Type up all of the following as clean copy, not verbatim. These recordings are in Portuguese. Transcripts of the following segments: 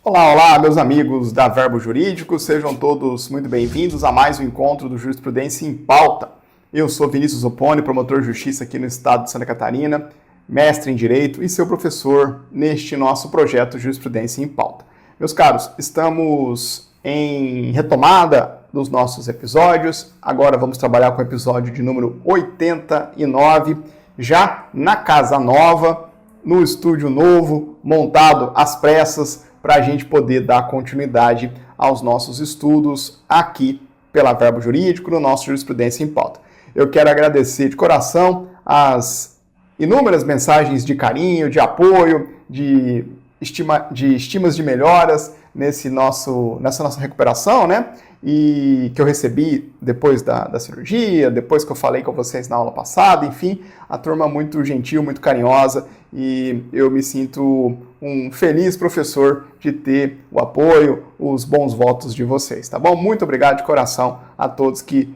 Olá, olá, meus amigos da Verbo Jurídico, sejam todos muito bem-vindos a mais um encontro do Jurisprudência em Pauta. Eu sou Vinícius Opponi, promotor de justiça aqui no estado de Santa Catarina, mestre em Direito e seu professor neste nosso projeto Jurisprudência em Pauta. Meus caros, estamos em retomada dos nossos episódios, agora vamos trabalhar com o episódio de número 89, já na casa nova, no estúdio novo, montado às pressas, para a gente poder dar continuidade aos nossos estudos aqui pela Verbo Jurídico, no nosso Jurisprudência em Pauta. Eu quero agradecer de coração as inúmeras mensagens de carinho, de apoio, de estimas de melhoras nessa nossa recuperação, né? E que eu recebi depois da cirurgia, depois que eu falei com vocês na aula passada, enfim, a turma muito gentil, muito carinhosa, e eu me sinto um feliz professor de ter o apoio, os bons votos de vocês, tá bom? Muito obrigado de coração a todos que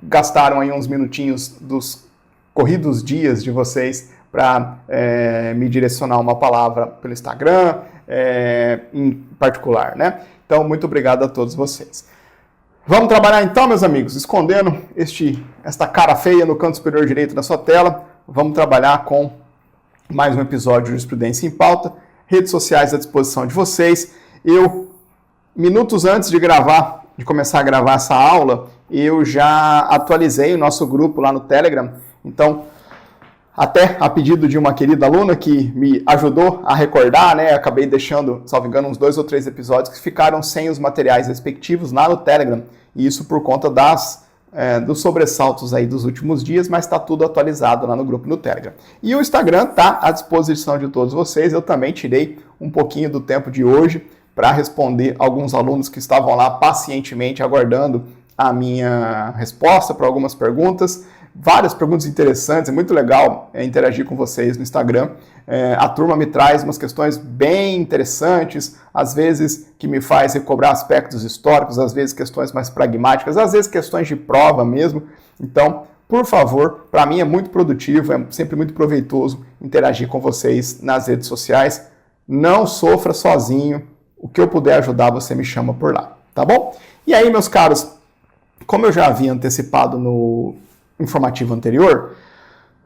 gastaram aí uns minutinhos dos corridos dias de vocês para me direcionar uma palavra pelo Instagram, em particular, né? Então, muito obrigado a todos vocês. Vamos trabalhar então, meus amigos, escondendo esta cara feia no canto superior direito da sua tela. Vamos trabalhar com mais um episódio de Jurisprudência em Pauta, redes sociais à disposição de vocês. Minutos antes de começar a gravar essa aula, eu já atualizei o nosso grupo lá no Telegram. Então, até a pedido de uma querida aluna que me ajudou a recordar, né? Acabei deixando, salvo engano, uns 2 ou 3 episódios que ficaram sem os materiais respectivos lá no Telegram. E isso por conta dos sobressaltos aí dos últimos dias, mas está tudo atualizado lá no grupo no Telegram. E o Instagram está à disposição de todos vocês. Eu também tirei um pouquinho do tempo de hoje para responder alguns alunos que estavam lá pacientemente aguardando a minha resposta para algumas perguntas. Várias perguntas interessantes, é muito legal interagir com vocês no Instagram. A turma me traz umas questões bem interessantes, às vezes que me faz recobrar aspectos históricos, às vezes questões mais pragmáticas, às vezes questões de prova mesmo. Então, por favor, para mim é muito produtivo, é sempre muito proveitoso interagir com vocês nas redes sociais. Não sofra sozinho, o que eu puder ajudar você me chama por lá, tá bom? E aí, meus caros, como eu já havia antecipado no informativo anterior,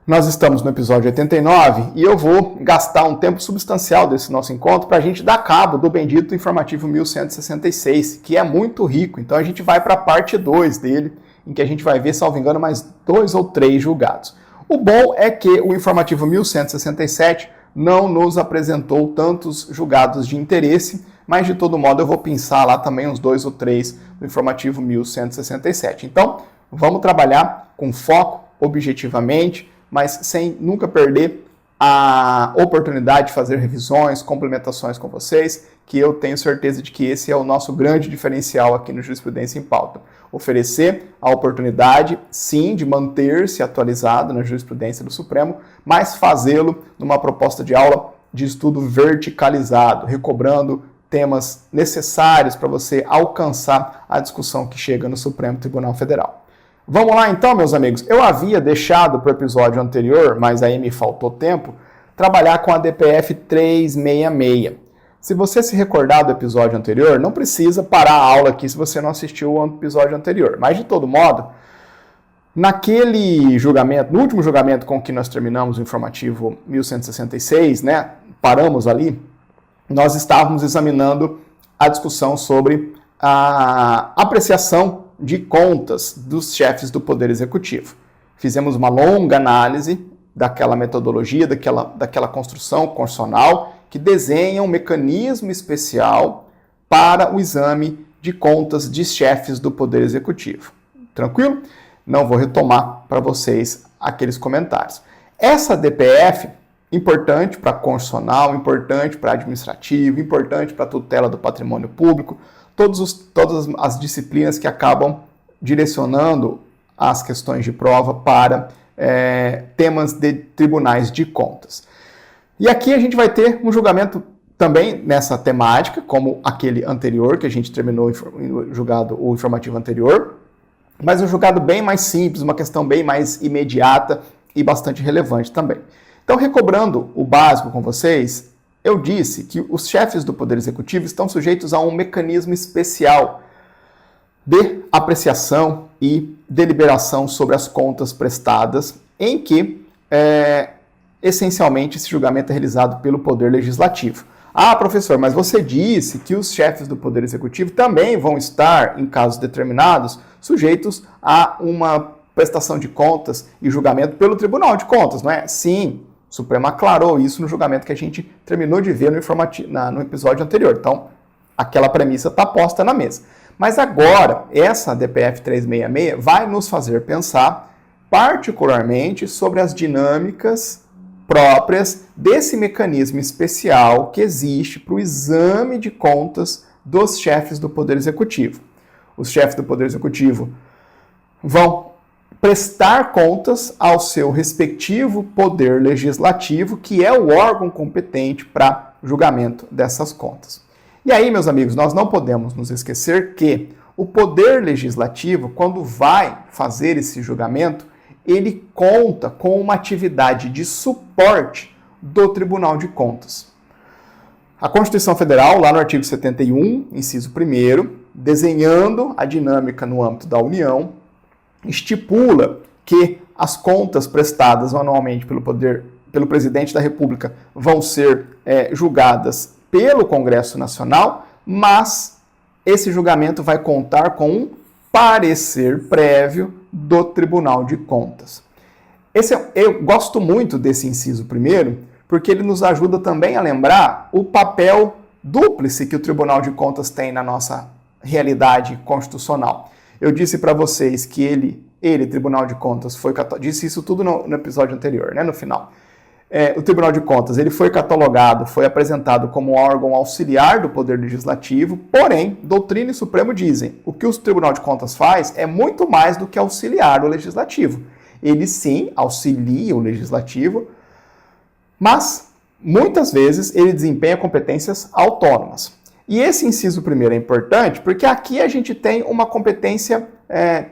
nós estamos no episódio 89 e eu vou gastar um tempo substancial desse nosso encontro para a gente dar cabo do bendito informativo 1166, que é muito rico. Então a gente vai para a parte 2 dele, em que a gente vai ver, salvo engano, mais 2 ou 3 julgados. O bom é que o informativo 1167 não nos apresentou tantos julgados de interesse, mas de todo modo eu vou pensar lá também uns 2 ou 3 do informativo 1167. Então, vamos trabalhar com foco, objetivamente, mas sem nunca perder a oportunidade de fazer revisões, complementações com vocês, que eu tenho certeza de que esse é o nosso grande diferencial aqui no Jurisprudência em Pauta. Oferecer a oportunidade, sim, de manter-se atualizado na jurisprudência do Supremo, mas fazê-lo numa proposta de aula de estudo verticalizado, recobrando temas necessários para você alcançar a discussão que chega no Supremo Tribunal Federal. Vamos lá então, meus amigos. Eu havia deixado para o episódio anterior, mas aí me faltou tempo, trabalhar com a DPF 366. Se você se recordar do episódio anterior, não precisa parar a aula aqui se você não assistiu o episódio anterior. Mas, de todo modo, naquele julgamento, no último julgamento com que nós terminamos o informativo 1166, né, paramos ali, nós estávamos examinando a discussão sobre a apreciação de contas dos chefes do Poder Executivo. Fizemos uma longa análise daquela metodologia, daquela construção constitucional que desenha um mecanismo especial para o exame de contas de chefes do Poder Executivo. Tranquilo? Não vou retomar para vocês aqueles comentários. Essa DPF, importante para constitucional, importante para administrativo, importante para tutela do patrimônio público, todas as disciplinas que acabam direcionando as questões de prova para temas de tribunais de contas. E aqui a gente vai ter um julgamento também nessa temática, como aquele anterior, que a gente terminou o informativo anterior, mas um julgado bem mais simples, uma questão bem mais imediata e bastante relevante também. Então, recobrando o básico com vocês, eu disse que os chefes do Poder Executivo estão sujeitos a um mecanismo especial de apreciação e deliberação sobre as contas prestadas, em que, essencialmente, esse julgamento é realizado pelo Poder Legislativo. Ah, professor, mas você disse que os chefes do Poder Executivo também vão estar, em casos determinados, sujeitos a uma prestação de contas e julgamento pelo Tribunal de Contas, não é? Sim, o Supremo aclarou isso no julgamento que a gente terminou de ver no episódio anterior. Então, aquela premissa está posta na mesa. Mas agora, essa DPF 366 vai nos fazer pensar particularmente sobre as dinâmicas próprias desse mecanismo especial que existe para o exame de contas dos chefes do Poder Executivo. Os chefes do Poder Executivo vão prestar contas ao seu respectivo Poder Legislativo, que é o órgão competente para julgamento dessas contas. E aí, meus amigos, nós não podemos nos esquecer que o Poder Legislativo, quando vai fazer esse julgamento, ele conta com uma atividade de suporte do Tribunal de Contas. A Constituição Federal, lá no artigo 71, inciso 1º, desenhando a dinâmica no âmbito da União, estipula que as contas prestadas anualmente pelo Presidente da República vão ser julgadas pelo Congresso Nacional, mas esse julgamento vai contar com um parecer prévio do Tribunal de Contas. Eu gosto muito desse inciso 1º, porque ele nos ajuda também a lembrar o papel dúplice que o Tribunal de Contas tem na nossa realidade constitucional. Eu disse para vocês que ele, Tribunal de Contas, disse isso tudo no episódio anterior, né, no final. O Tribunal de Contas ele foi catalogado, foi apresentado como órgão auxiliar do Poder Legislativo, porém, doutrina e Supremo dizem o que o Tribunal de Contas faz é muito mais do que auxiliar o Legislativo. Ele sim auxilia o Legislativo, mas muitas vezes ele desempenha competências autônomas. E esse inciso 1º é importante porque aqui a gente tem uma competência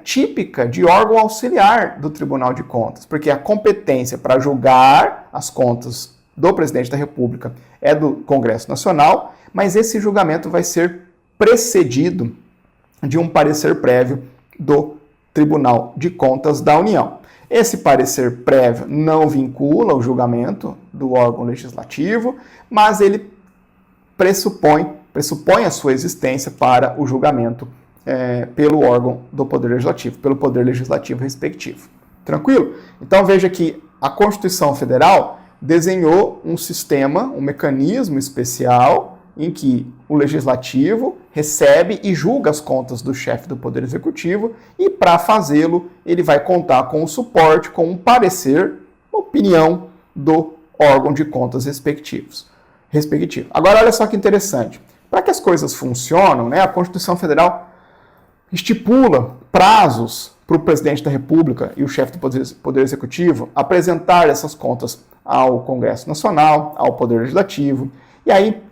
típica de órgão auxiliar do Tribunal de Contas, porque a competência para julgar as contas do Presidente da República é do Congresso Nacional, mas esse julgamento vai ser precedido de um parecer prévio do Tribunal de Contas da União. Esse parecer prévio não vincula o julgamento do órgão legislativo, mas ele pressupõe a sua existência para o julgamento pelo órgão do Poder Legislativo, pelo Poder Legislativo respectivo. Tranquilo? Então veja que a Constituição Federal desenhou um sistema, um mecanismo especial em que o Legislativo recebe e julga as contas do chefe do Poder Executivo e, para fazê-lo, ele vai contar com o suporte, com um parecer, uma opinião do órgão de contas respectivo. Agora, olha só que interessante. Para que as coisas funcionem, né, a Constituição Federal estipula prazos para o Presidente da República e o chefe do Poder Executivo apresentar essas contas ao Congresso Nacional, ao Poder Legislativo. E aí,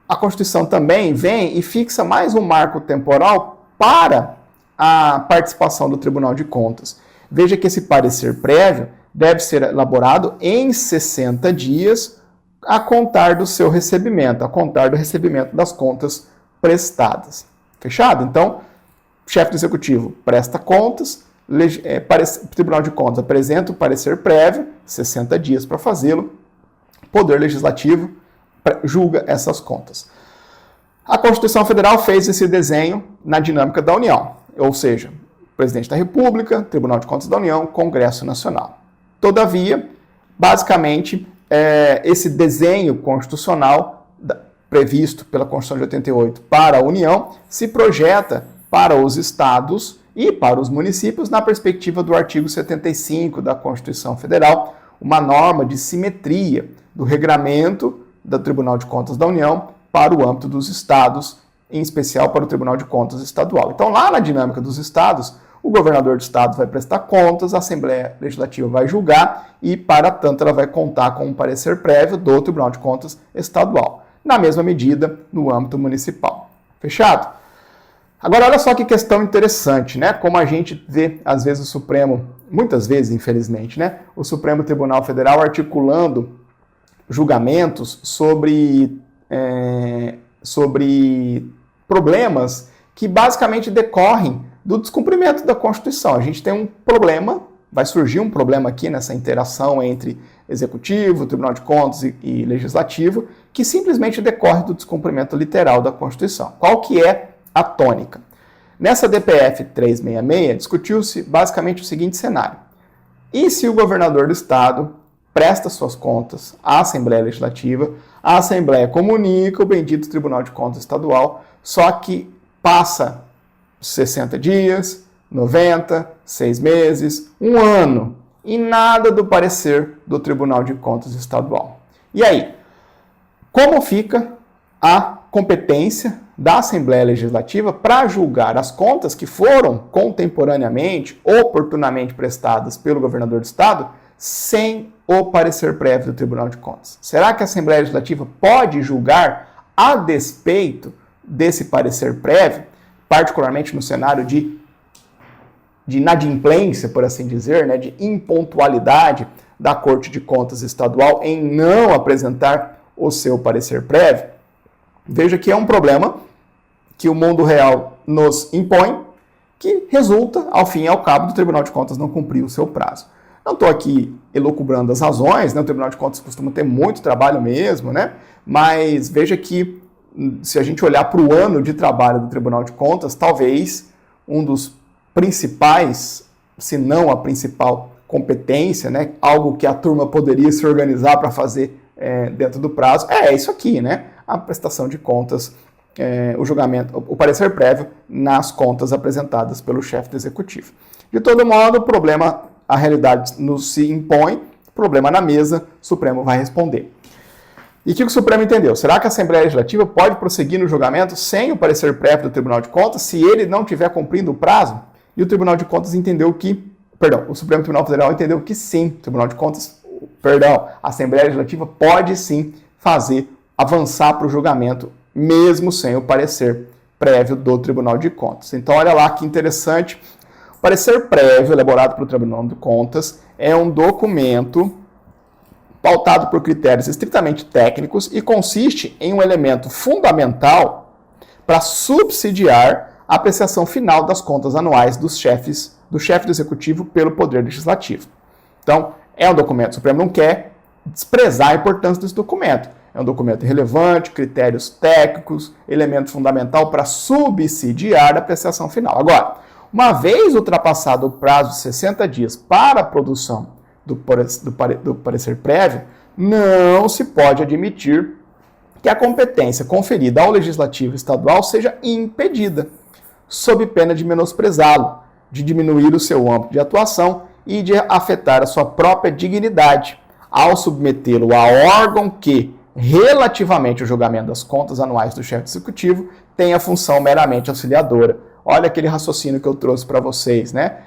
a Constituição também vem e fixa mais um marco temporal para a participação do Tribunal de Contas. Veja que esse parecer prévio deve ser elaborado em 60 dias a contar do seu recebimento, a contar do recebimento das contas prestadas. Fechado? Então, o chefe do Executivo presta contas, o Tribunal de Contas apresenta o parecer prévio, 60 dias para fazê-lo, o Poder Legislativo julga essas contas. A Constituição Federal fez esse desenho na dinâmica da União, ou seja, Presidente da República, Tribunal de Contas da União, Congresso Nacional. Todavia, basicamente, esse desenho constitucional previsto pela Constituição de 88 para a União se projeta para os estados e para os municípios na perspectiva do artigo 75 da Constituição Federal, uma norma de simetria do regramento do Tribunal de Contas da União para o âmbito dos estados, em especial para o Tribunal de Contas Estadual. Então, lá na dinâmica dos estados, o governador do estado vai prestar contas, a Assembleia Legislativa vai julgar e, para tanto, ela vai contar com um parecer prévio do Tribunal de Contas Estadual. Na mesma medida, no âmbito municipal. Fechado? Agora, olha só que questão interessante, né? Como a gente vê, às vezes, o Supremo, muitas vezes, infelizmente, né? O Supremo Tribunal Federal articulando julgamentos sobre problemas que basicamente decorrem do descumprimento da Constituição. A gente tem um problema, vai surgir um problema aqui nessa interação entre Executivo, Tribunal de Contas e Legislativo, que simplesmente decorre do descumprimento literal da Constituição. Qual que é a tônica? Nessa DPF 366, discutiu-se basicamente o seguinte cenário. E se o governador do Estado presta suas contas à Assembleia Legislativa, a Assembleia comunica o bendito Tribunal de Contas Estadual, só que passa 60 dias, 90, 6 meses, 1 ano, e nada do parecer do Tribunal de Contas Estadual. E aí, como fica a competência da Assembleia Legislativa para julgar as contas que foram contemporaneamente, oportunamente prestadas pelo governador do Estado, sem o parecer prévio do Tribunal de Contas? Será que a Assembleia Legislativa pode julgar a despeito desse parecer prévio, particularmente no cenário de inadimplência, por assim dizer, né, de impontualidade da Corte de Contas Estadual em não apresentar o seu parecer prévio? Veja que é um problema que o mundo real nos impõe, que resulta, ao fim e ao cabo, do Tribunal de Contas não cumprir o seu prazo. Não estou aqui elucubrando as razões, né? O Tribunal de Contas costuma ter muito trabalho mesmo, né? Mas veja que, se a gente olhar para o ano de trabalho do Tribunal de Contas, talvez um dos principais, se não a principal competência, né? Algo que a turma poderia se organizar para fazer dentro do prazo, é isso aqui, né? A prestação de contas, o julgamento, o parecer prévio nas contas apresentadas pelo chefe do Executivo. De todo modo, o problema, a realidade nos se impõe, problema na mesa, o Supremo vai responder. E o que o Supremo entendeu? Será que a Assembleia Legislativa pode prosseguir no julgamento sem o parecer prévio do Tribunal de Contas, se ele não estiver cumprindo o prazo? E o Tribunal de Contas entendeu que, o Supremo Tribunal Federal entendeu que sim, a Assembleia Legislativa pode sim avançar para o julgamento, mesmo sem o parecer prévio do Tribunal de Contas. Então, olha lá que interessante. O parecer prévio elaborado pelo Tribunal de Contas é um documento pautado por critérios estritamente técnicos e consiste em um elemento fundamental para subsidiar a apreciação final das contas anuais do chefe do Executivo pelo Poder Legislativo. Então, é um documento, o Supremo não quer desprezar a importância desse documento. É um documento relevante, critérios técnicos, elemento fundamental para subsidiar a apreciação final. Agora, uma vez ultrapassado o prazo de 60 dias para a produção do parecer prévio, não se pode admitir que a competência conferida ao Legislativo Estadual seja impedida, sob pena de menosprezá-lo, de diminuir o seu âmbito de atuação e de afetar a sua própria dignidade, ao submetê-lo a órgão que, relativamente ao julgamento das contas anuais do chefe do Executivo, tem a função meramente auxiliadora. Olha aquele raciocínio que eu trouxe para vocês, né?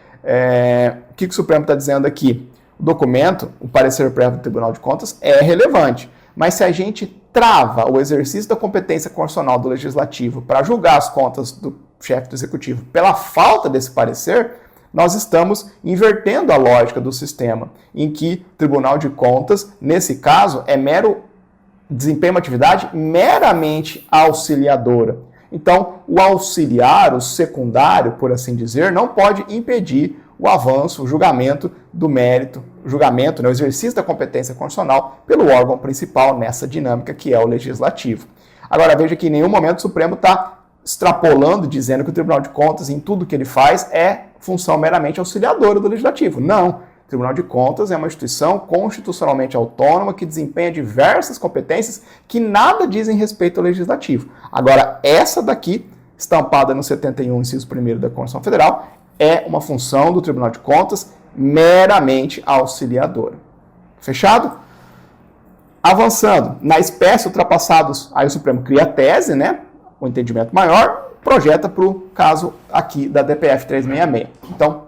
O que o Supremo está dizendo aqui? O documento, o parecer prévio do Tribunal de Contas, é relevante, mas se a gente trava o exercício da competência constitucional do Legislativo para julgar as contas do chefe do Executivo pela falta desse parecer, nós estamos invertendo a lógica do sistema, em que o Tribunal de Contas, nesse caso, desempenha uma atividade meramente auxiliadora. Então, o auxiliar, o secundário, por assim dizer, não pode impedir o avanço, o julgamento do mérito, o exercício da competência constitucional pelo órgão principal nessa dinâmica que é o Legislativo. Agora, veja que em nenhum momento o Supremo está extrapolando, dizendo que o Tribunal de Contas, em tudo que ele faz, é função meramente auxiliadora do Legislativo. Não. O Tribunal de Contas é uma instituição constitucionalmente autônoma que desempenha diversas competências que nada dizem respeito ao Legislativo. Agora, essa daqui, estampada no 71, inciso 1º da Constituição Federal, é uma função do Tribunal de Contas meramente auxiliadora. Fechado? Avançando, na espécie ultrapassados, aí o Supremo cria a tese, né? O entendimento maior, projeta para o caso aqui da DPF 366. Então,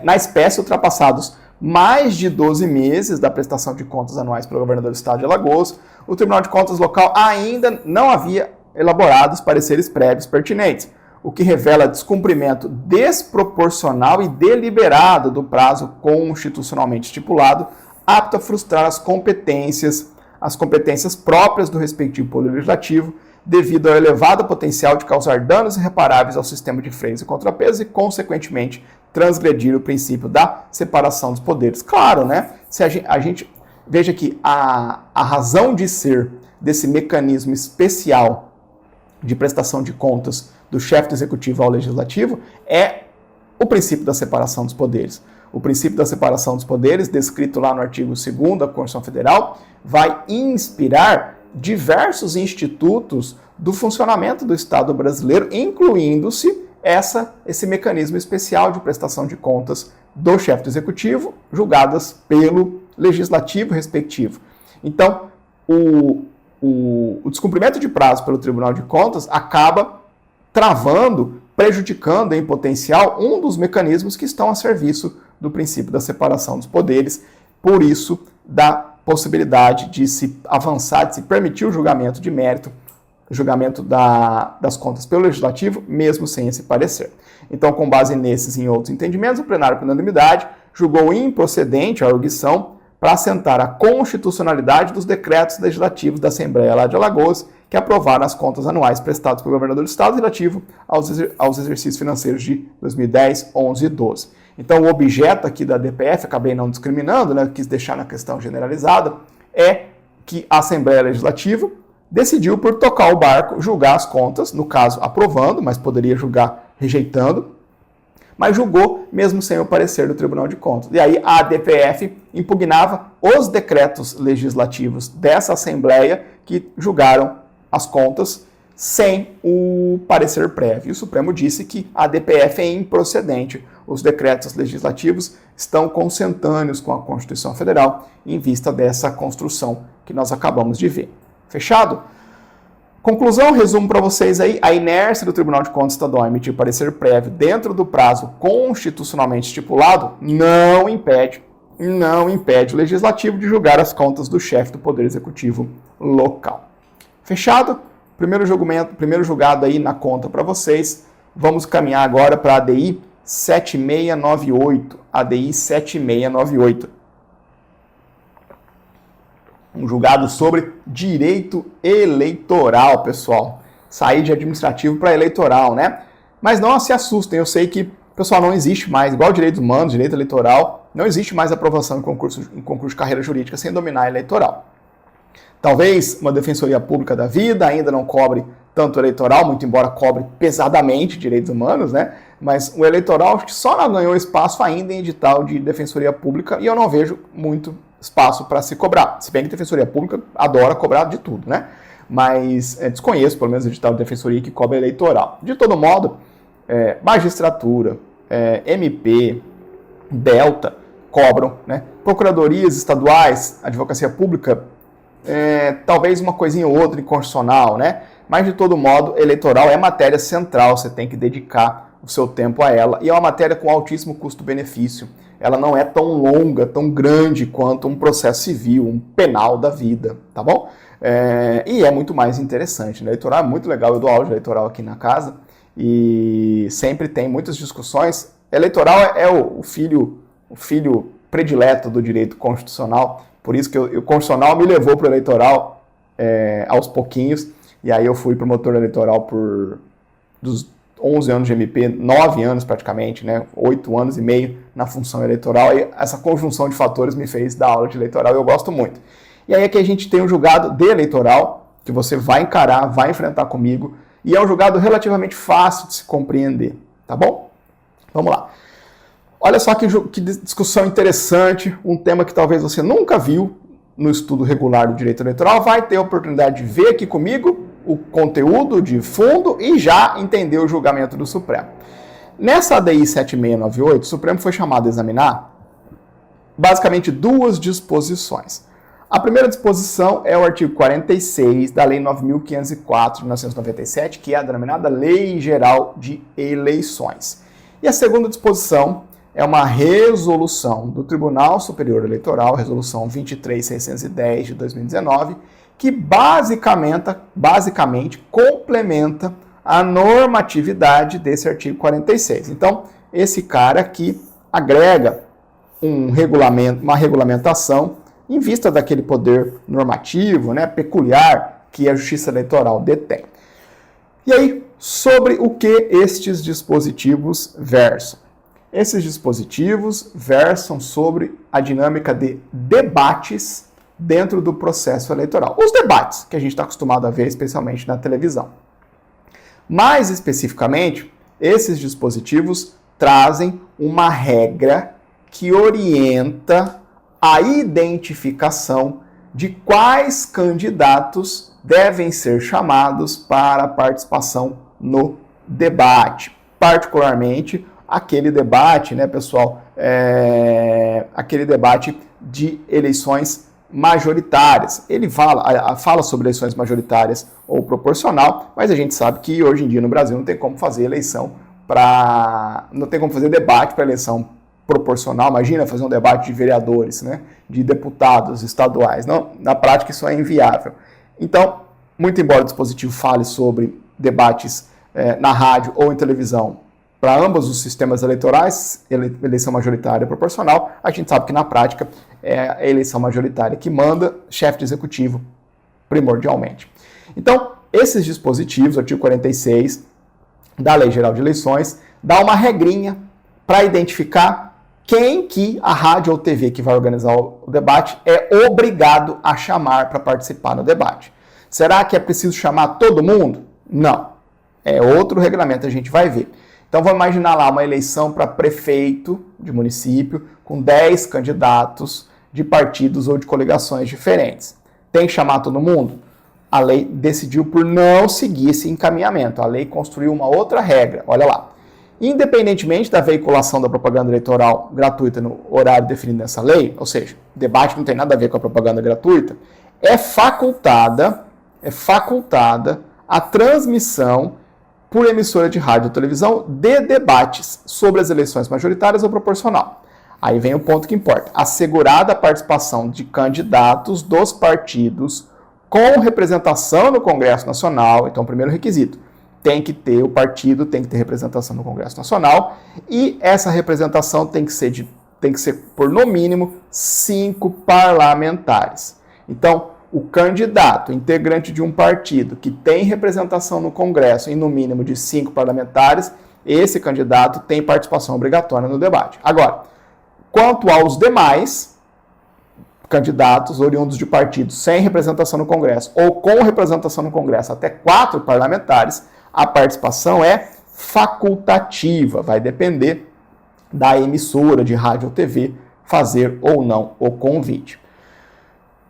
na espécie ultrapassados mais de 12 meses da prestação de contas anuais pelo governador do Estado de Alagoas, o Tribunal de Contas local ainda não havia elaborado os pareceres prévios pertinentes, o que revela descumprimento desproporcional e deliberado do prazo constitucionalmente estipulado, apto a frustrar as competências as competências próprias do respectivo Poder Legislativo, devido ao elevado potencial de causar danos irreparáveis ao sistema de freios e contrapesos e, consequentemente, transgredir o princípio da separação dos poderes. Claro, né? Se a gente veja que a razão de ser desse mecanismo especial de prestação de contas do chefe do Executivo ao Legislativo é o princípio da separação dos poderes. O princípio da separação dos poderes, descrito lá no artigo 2º da Constituição Federal, vai inspirar diversos institutos do funcionamento do Estado brasileiro, incluindo-se esse mecanismo especial de prestação de contas do chefe do Executivo, julgadas pelo Legislativo respectivo. Então, o descumprimento de prazo pelo Tribunal de Contas acaba travando, prejudicando em potencial um dos mecanismos que estão a serviço do princípio da separação dos poderes, por isso da possibilidade de se avançar, de se permitir o julgamento de mérito, julgamento das contas pelo Legislativo, mesmo sem esse parecer. Então, com base nesses e em outros entendimentos, o plenário, por unanimidade, julgou improcedente a arguição para assentar a constitucionalidade dos decretos legislativos da Assembleia lá de Alagoas, que aprovaram as contas anuais prestadas pelo governador do Estado relativo aos exercícios financeiros de 2010, 11 e 12. Então, o objeto aqui da DPF, acabei não discriminando, né, quis deixar na questão generalizada, é que a Assembleia Legislativa decidiu por tocar o barco, julgar as contas, no caso aprovando, mas poderia julgar rejeitando, mas julgou mesmo sem o parecer do Tribunal de Contas. E aí a DPF impugnava os decretos legislativos dessa Assembleia que julgaram as contas sem o parecer prévio. E o Supremo disse que a DPF é improcedente. Os decretos legislativos estão consentâneos com a Constituição Federal em vista dessa construção que nós acabamos de ver. Fechado? Conclusão, resumo para vocês aí, a inércia do Tribunal de Contas Estadual a emitir parecer prévio dentro do prazo constitucionalmente estipulado não impede o Legislativo de julgar as contas do chefe do Poder Executivo local. Fechado? Primeiro julgado aí na conta para vocês. Vamos caminhar agora para a ADI 7698. ADI 7698. Um julgado sobre direito eleitoral, pessoal. Sair de administrativo para eleitoral, né? Mas não se assustem, eu sei que, pessoal, não existe mais, igual direitos humanos, direito eleitoral, não existe mais aprovação em concurso de carreira jurídica sem dominar eleitoral. Talvez uma defensoria pública da vida ainda não cobre tanto eleitoral, muito embora cobre pesadamente direitos humanos, né? Mas o eleitoral acho que só não ganhou espaço ainda em edital de defensoria pública e eu não vejo muito espaço para se cobrar. Se bem que a defensoria pública adora cobrar de tudo, né? Mas desconheço, pelo menos, o edital de defensoria que cobra eleitoral. De todo modo, magistratura, MP, Delta, cobram, né? Procuradorias estaduais, advocacia pública, talvez uma coisinha ou outra de constitucional, né? Mas, de todo modo, eleitoral é matéria central, você tem que dedicar o seu tempo a ela. E é uma matéria com altíssimo custo-benefício. Ela não é tão longa, tão grande quanto um processo civil, um penal da vida, tá bom? E é muito mais interessante, né? Eleitoral é muito legal, eu dou aula de eleitoral aqui na casa e sempre tem muitas discussões. Eleitoral é o filho predileto do direito constitucional, por isso que o constitucional me levou para o eleitoral aos pouquinhos, e aí eu fui promotor eleitoral dos 11 anos de MP, 9 anos praticamente, né? 8 anos e meio na função eleitoral, e essa conjunção de fatores me fez dar aula de eleitoral e eu gosto muito. E aí aqui a gente tem um julgado de eleitoral, que você vai encarar, vai enfrentar comigo, e é um julgado relativamente fácil de se compreender, tá bom? Vamos lá. Olha só que discussão interessante, um tema que talvez você nunca viu no estudo regular do direito eleitoral, vai ter a oportunidade de ver aqui comigo o conteúdo de fundo e já entender o julgamento do Supremo. Nessa ADI 7698, o Supremo foi chamado a examinar basicamente duas disposições. A primeira disposição é o artigo 46 da Lei 9.504 de 1997, que é a denominada Lei Geral de Eleições. E a segunda disposição é uma resolução do Tribunal Superior Eleitoral, resolução 23.610 de 2019, que basicamente complementa a normatividade desse artigo 46. Então, esse cara aqui agrega uma regulamentação em vista daquele poder normativo, né, peculiar que a Justiça Eleitoral detém. E aí, sobre o que estes dispositivos versam? Esses dispositivos versam sobre a dinâmica de debates dentro do processo eleitoral. Os debates que a gente está acostumado a ver, especialmente na televisão. Mais especificamente, esses dispositivos trazem uma regra que orienta a identificação de quais candidatos devem ser chamados para a participação no debate. Particularmente, aquele debate, né, pessoal, aquele debate de eleições majoritárias. Ele fala sobre eleições majoritárias ou proporcional, mas a gente sabe que hoje em dia no Brasil não tem como fazer não tem como fazer debate para eleição proporcional. Imagina fazer um debate de vereadores, né, de deputados estaduais. Não, na prática isso é inviável. Então, muito embora o dispositivo fale sobre debates na rádio ou em televisão para ambos os sistemas eleitorais, eleição majoritária e proporcional, a gente sabe que na prática é a eleição majoritária que manda, chefe de executivo primordialmente. Então, esses dispositivos, o artigo 46 da Lei Geral de Eleições, dá uma regrinha para identificar quem que a rádio ou TV que vai organizar o debate é obrigado a chamar para participar no debate. Será que é preciso chamar todo mundo? Não. É outro regulamento, a gente vai ver. Então, vamos imaginar lá uma eleição para prefeito de município com 10 candidatos de partidos ou de coligações diferentes. Tem que chamar todo mundo? A lei decidiu por não seguir esse encaminhamento. A lei construiu uma outra regra. Olha lá. Independentemente da veiculação da propaganda eleitoral gratuita no horário definido nessa lei, ou seja, o debate não tem nada a ver com a propaganda gratuita, é facultada a transmissão por emissora de rádio ou televisão de debates sobre as eleições majoritárias ou proporcional. Aí vem o ponto que importa. Assegurada a participação de candidatos dos partidos com representação no Congresso Nacional. Então, primeiro requisito, o partido tem que ter representação no Congresso Nacional, e essa representação tem que ser por, no mínimo, 5 parlamentares. Então, o candidato integrante de um partido que tem representação no Congresso em no mínimo de 5 parlamentares, esse candidato tem participação obrigatória no debate. Agora, quanto aos demais candidatos oriundos de partidos sem representação no Congresso ou com representação no Congresso até 4 parlamentares, a participação é facultativa, vai depender da emissora de rádio ou TV fazer ou não o convite.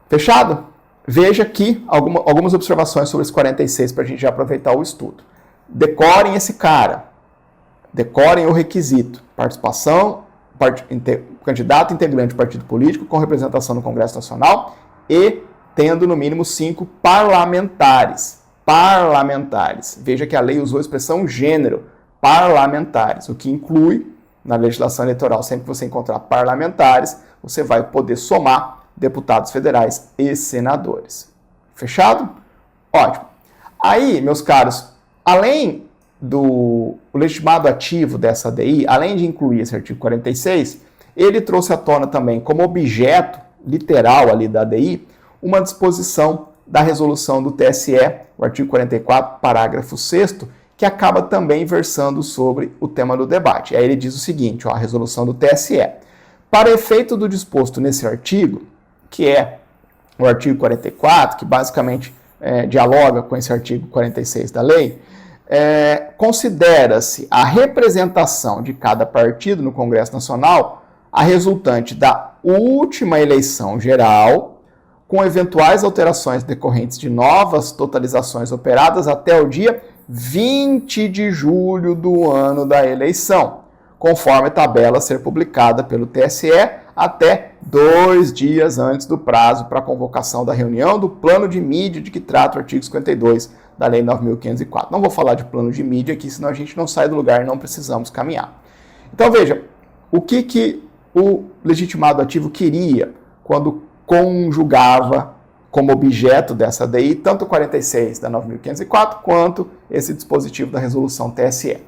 Fechado? Veja aqui algumas observações sobre esse 46 para a gente já aproveitar o estudo. Decorem esse cara. Decorem o requisito. Participação, candidato integrante de partido político com representação no Congresso Nacional e tendo no mínimo 5 parlamentares. Parlamentares. Veja que a lei usou a expressão gênero. Parlamentares. O que inclui, na legislação eleitoral, sempre que você encontrar parlamentares, você vai poder somar deputados federais e senadores. Fechado? Ótimo. Aí, meus caros, além do legitimado ativo dessa ADI, além de incluir esse artigo 46, ele trouxe à tona também, como objeto literal ali da ADI, uma disposição da resolução do TSE, o artigo 44, parágrafo 6º, que acaba também versando sobre o tema do debate. Aí ele diz o seguinte, a resolução do TSE. Para efeito do disposto nesse artigo, que é o artigo 44, que basicamente dialoga com esse artigo 46 da lei, considera-se a representação de cada partido no Congresso Nacional a resultante da última eleição geral, com eventuais alterações decorrentes de novas totalizações operadas até o dia 20 de julho do ano da eleição, conforme a tabela a ser publicada pelo TSE até 2 dias antes do prazo para a convocação da reunião do plano de mídia de que trata o artigo 52 da Lei 9.504. Não vou falar de plano de mídia aqui, senão a gente não sai do lugar e não precisamos caminhar. Então veja, o que o legitimado ativo queria quando conjugava como objeto dessa DI, tanto o 46 da 9.504 quanto esse dispositivo da resolução TSE.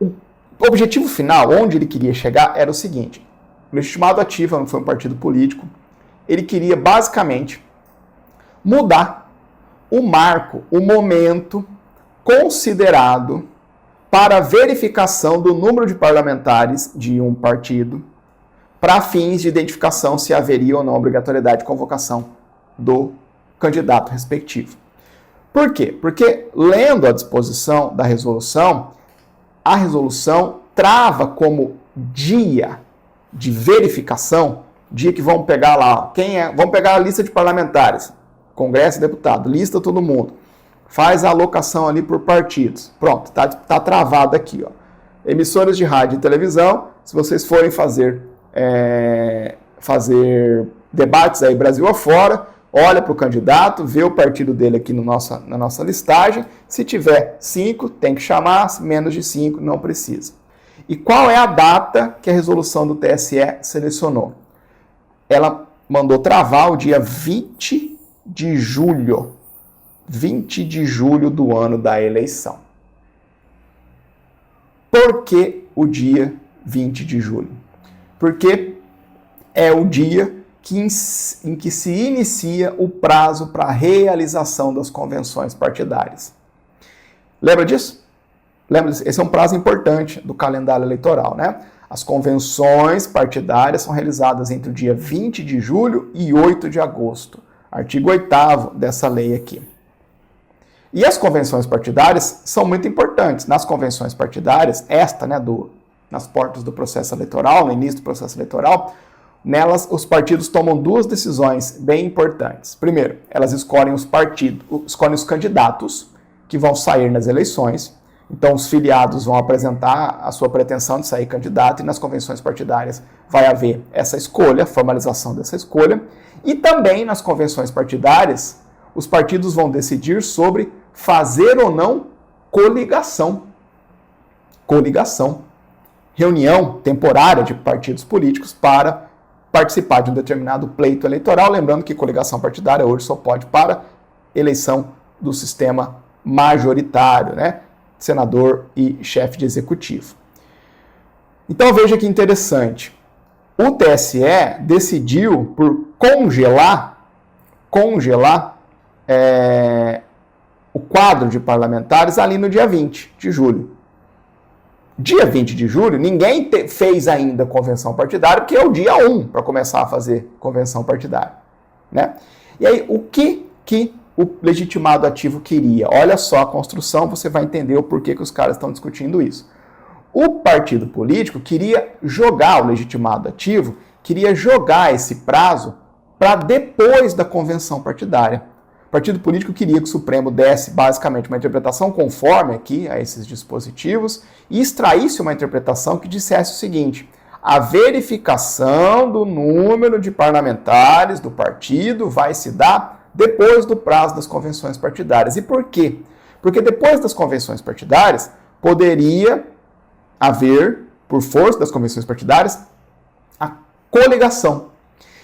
O objetivo final, onde ele queria chegar, era o seguinte: o legitimado ativo foi um partido político Ele queria basicamente mudar o marco, o momento considerado para a verificação do número de parlamentares de um partido para fins de identificação se haveria ou não obrigatoriedade de convocação do candidato respectivo. Por quê? Porque, lendo a disposição da resolução, a resolução trava como dia de verificação, dia que vamos pegar lá, vamos pegar a lista de parlamentares, Congresso e deputado, lista todo mundo, faz a alocação ali por partidos. Pronto, tá travado aqui, ó. Emissoras de rádio e televisão, se vocês forem fazer debates aí Brasil afora, olha para o candidato, vê o partido dele aqui na nossa listagem. Se tiver 5, tem que chamar, menos de 5, não precisa. E qual é a data que a resolução do TSE selecionou? Ela mandou travar o dia 20 de julho. 20 de julho do ano da eleição. Por que o dia 20 de julho? Porque é o dia em que se inicia o prazo para a realização das convenções partidárias. Lembra disso? Esse é um prazo importante do calendário eleitoral, né? As convenções partidárias são realizadas entre o dia 20 de julho e 8 de agosto. Artigo 8º dessa lei aqui. E as convenções partidárias são muito importantes. Nas convenções partidárias, nas portas do processo eleitoral, no início do processo eleitoral, nelas, os partidos tomam duas decisões bem importantes. Primeiro, elas escolhem os candidatos que vão sair nas eleições. Então, os filiados vão apresentar a sua pretensão de sair candidato e nas convenções partidárias vai haver essa escolha, formalização dessa escolha. E também nas convenções partidárias, os partidos vão decidir sobre fazer ou não coligação. Coligação. Reunião temporária de partidos políticos para participar de um determinado pleito eleitoral, lembrando que coligação partidária hoje só pode para eleição do sistema majoritário, né? Senador e chefe de executivo. Então veja que interessante. O TSE decidiu por congelar o quadro de parlamentares ali no dia 20 de julho. Dia 20 de julho, ninguém fez ainda convenção partidária, porque é o dia 1 para começar a fazer convenção partidária, né? E aí, o que o legitimado ativo queria? Olha só a construção, você vai entender o porquê que os caras estão discutindo isso. O partido político queria jogar, o legitimado ativo, queria jogar esse prazo para depois da convenção partidária. O partido político queria que o Supremo desse basicamente uma interpretação conforme aqui a esses dispositivos e extraísse uma interpretação que dissesse o seguinte: a verificação do número de parlamentares do partido vai se dar depois do prazo das convenções partidárias. E por quê? Porque depois das convenções partidárias poderia haver, por força das convenções partidárias, a coligação.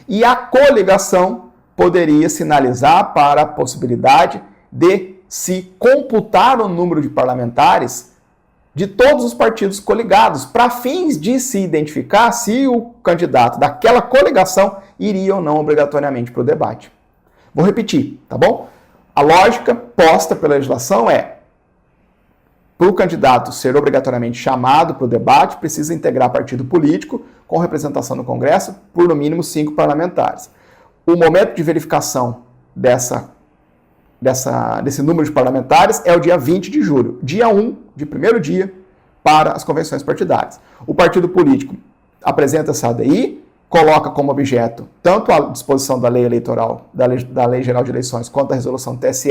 E a coligação poderia sinalizar para a possibilidade de se computar o número de parlamentares de todos os partidos coligados, para fins de se identificar se o candidato daquela coligação iria ou não obrigatoriamente para o debate. Vou repetir, tá bom? A lógica posta pela legislação é: para o candidato ser obrigatoriamente chamado para o debate, precisa integrar partido político com representação no Congresso por no mínimo 5 parlamentares. O momento de verificação desse número de parlamentares é o dia 20 de julho, dia 1, de primeiro dia, para as convenções partidárias. O partido político apresenta essa ADI, coloca como objeto tanto a disposição da lei eleitoral, da lei geral de eleições, quanto a resolução do TSE,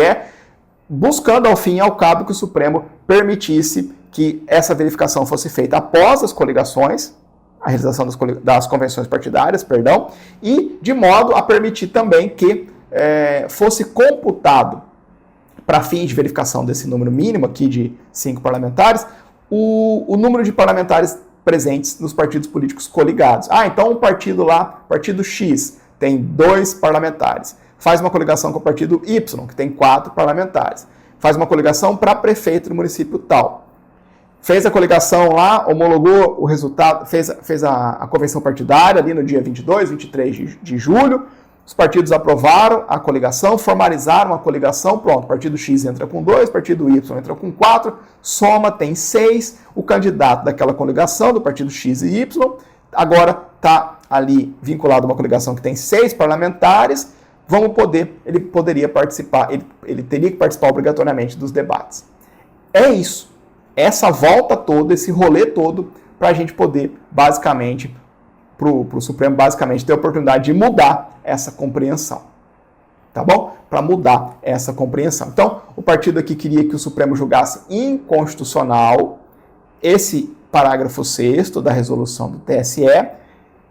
buscando ao fim e ao cabo que o Supremo permitisse que essa verificação fosse feita após as coligações, a realização das convenções partidárias, e de modo a permitir também que fosse computado, para fins de verificação desse número mínimo aqui de 5 parlamentares, o número de parlamentares presentes nos partidos políticos coligados. Então o partido lá, partido X, tem 2 parlamentares. Faz uma coligação com o partido Y, que tem 4 parlamentares. Faz uma coligação para prefeito do município tal. Fez a coligação lá, homologou o resultado, fez a convenção partidária ali no dia 22, 23 de julho, os partidos aprovaram a coligação, formalizaram a coligação, pronto, partido X entra com 2, partido Y entra com 4, soma, tem 6, o candidato daquela coligação, do partido X e Y, agora está ali vinculado a uma coligação que tem 6 parlamentares, ele poderia participar, ele teria que participar obrigatoriamente dos debates. É isso, essa volta toda, esse rolê todo, para a gente poder, basicamente, para o Supremo, basicamente, ter a oportunidade de mudar essa compreensão. Tá bom? Para mudar essa compreensão. Então, o partido aqui queria que o Supremo julgasse inconstitucional esse parágrafo 6º da resolução do TSE,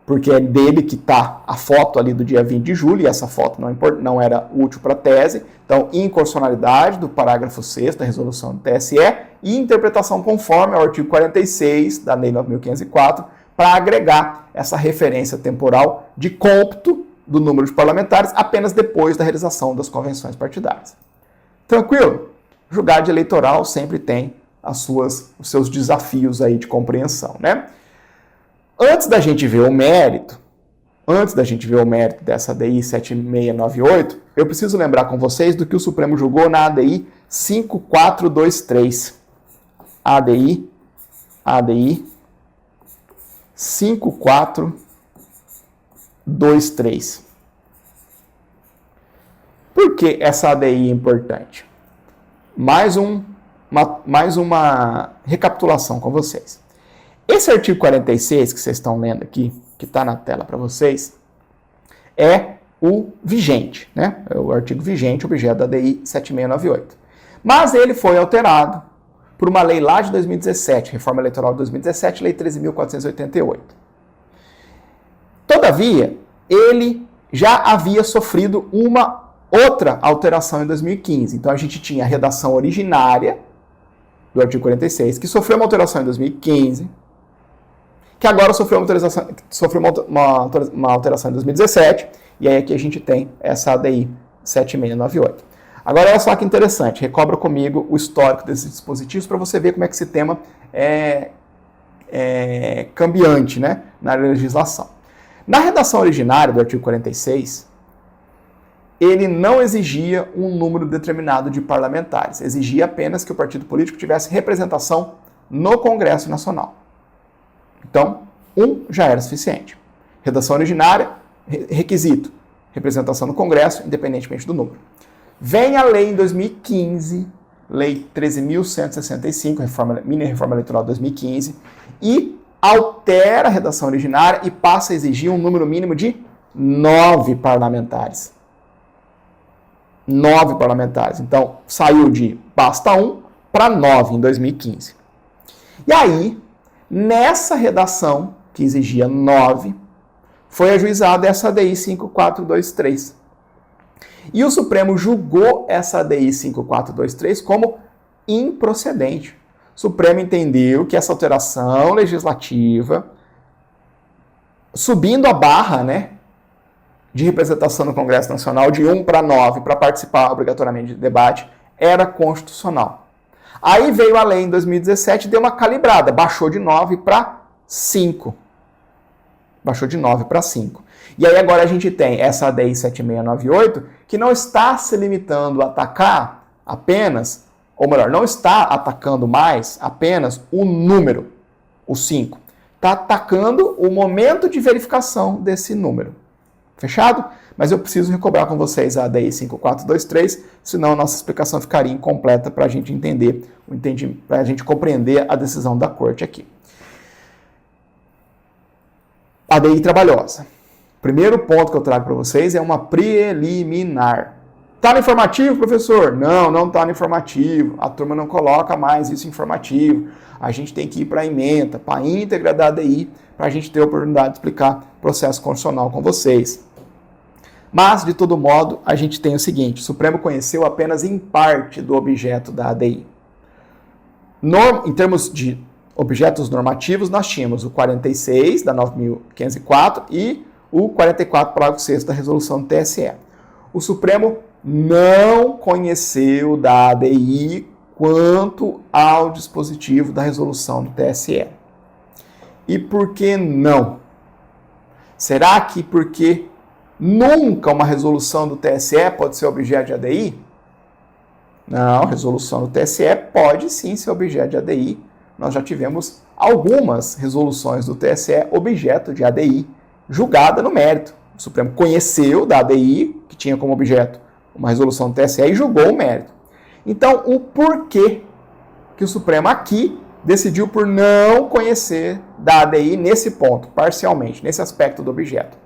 porque é dele que está a foto ali do dia 20 de julho, e essa foto não era útil para a tese. Então, inconstitucionalidade do parágrafo 6º da resolução do TSE e interpretação conforme ao artigo 46 da Lei 9.504, para agregar essa referência temporal de cômputo do número de parlamentares apenas depois da realização das convenções partidárias. Tranquilo? Julgado eleitoral sempre tem os seus desafios aí de compreensão, né? Antes da gente ver o mérito dessa ADI 7698, eu preciso lembrar com vocês do que o Supremo julgou na ADI 5423. ADI 5423. Por que essa ADI é importante? Mais uma recapitulação com vocês. Esse artigo 46 que vocês estão lendo aqui, que está na tela para vocês, é o vigente, né? É o artigo vigente, objeto da ADI 7698. Mas ele foi alterado por uma lei lá de 2017, Reforma Eleitoral de 2017, Lei 13.488. Todavia, ele já havia sofrido uma outra alteração em 2015. Então, a gente tinha a redação originária do artigo 46, que sofreu uma alteração em 2015, que agora sofreu uma alteração em 2017, e aí aqui a gente tem essa ADI 7698. Agora, olha só que interessante, recobra comigo o histórico desses dispositivos para você ver como é que esse tema é cambiante, né, na legislação. Na redação originária do artigo 46, ele não exigia um número determinado de parlamentares, exigia apenas que o partido político tivesse representação no Congresso Nacional. Então, já era suficiente. Redação originária, requisito, representação no Congresso, independentemente do número. Vem a lei em 2015, Lei 13.165, mini reforma eleitoral de 2015, e altera a redação originária e passa a exigir um número mínimo de 9 parlamentares. 9 parlamentares. Então, saiu de basta 1 para 9 em 2015. E aí, nessa redação, que exigia 9, foi ajuizada essa ADI 5423. E o Supremo julgou essa ADI 5423 como improcedente. O Supremo entendeu que essa alteração legislativa, subindo a barra, né, de representação no Congresso Nacional de 1 para 9 para participar obrigatoriamente de debate, era constitucional. Aí veio a lei em 2017 e deu uma calibrada, baixou de 9 para 5. Baixou de 9 para 5. E aí agora a gente tem essa ADI 7698, que não está se limitando a atacar apenas, ou melhor, não está atacando mais apenas o número, o 5. Está atacando o momento de verificação desse número. Fechado? Mas eu preciso recobrar com vocês a ADI 5423, senão a nossa explicação ficaria incompleta para a gente entender, para a gente compreender a decisão da Corte aqui. ADI trabalhosa. Primeiro ponto que eu trago para vocês é uma preliminar. Está no informativo, professor? Não, não está no informativo. A turma não coloca mais isso em informativo. A gente tem que ir para a ementa, para a íntegra da ADI, para a gente ter a oportunidade de explicar o processo constitucional com vocês. Mas, de todo modo, a gente tem o seguinte: o Supremo conheceu apenas em parte do objeto da ADI. Em termos de objetos normativos, nós tínhamos o 46 da 9.504 e o 44, parágrafo 6 da resolução do TSE. O Supremo não conheceu da ADI quanto ao dispositivo da resolução do TSE. E por que não? Será que porque Nunca uma resolução do TSE pode ser objeto de ADI? Não, resolução do TSE pode sim ser objeto de ADI. Nós já tivemos algumas resoluções do TSE objeto de ADI, julgada no mérito. O Supremo conheceu da ADI, que tinha como objeto uma resolução do TSE, e julgou o mérito. Então, o porquê que o Supremo aqui decidiu por não conhecer da ADI nesse ponto, parcialmente, nesse aspecto do objeto.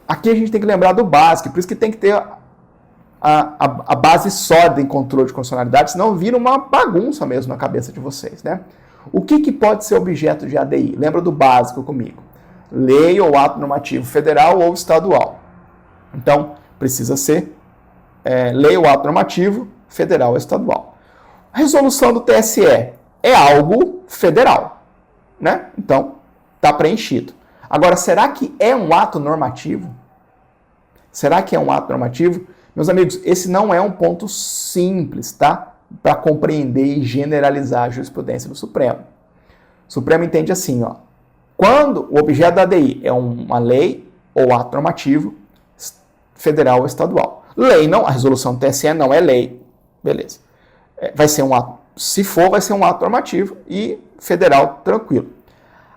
Aqui a gente tem que lembrar do básico, por isso que tem que ter a base sólida em controle de constitucionalidade, senão vira uma bagunça mesmo na cabeça de vocês, né? O que pode ser objeto de ADI? Lembra do básico comigo. Lei ou ato normativo federal ou estadual. Então, precisa ser lei ou ato normativo federal ou estadual. A resolução do TSE é algo federal, né? Então, está preenchido. Agora, será que é um ato normativo? Será que é um ato normativo? Meus amigos, esse não é um ponto simples, tá? Para compreender e generalizar a jurisprudência do Supremo. O Supremo entende assim, ó. Quando o objeto da ADI é uma lei ou ato normativo federal ou estadual. Lei não, a resolução do TSE não é lei. Beleza. Vai ser um ato, se for, vai ser um ato normativo e federal tranquilo.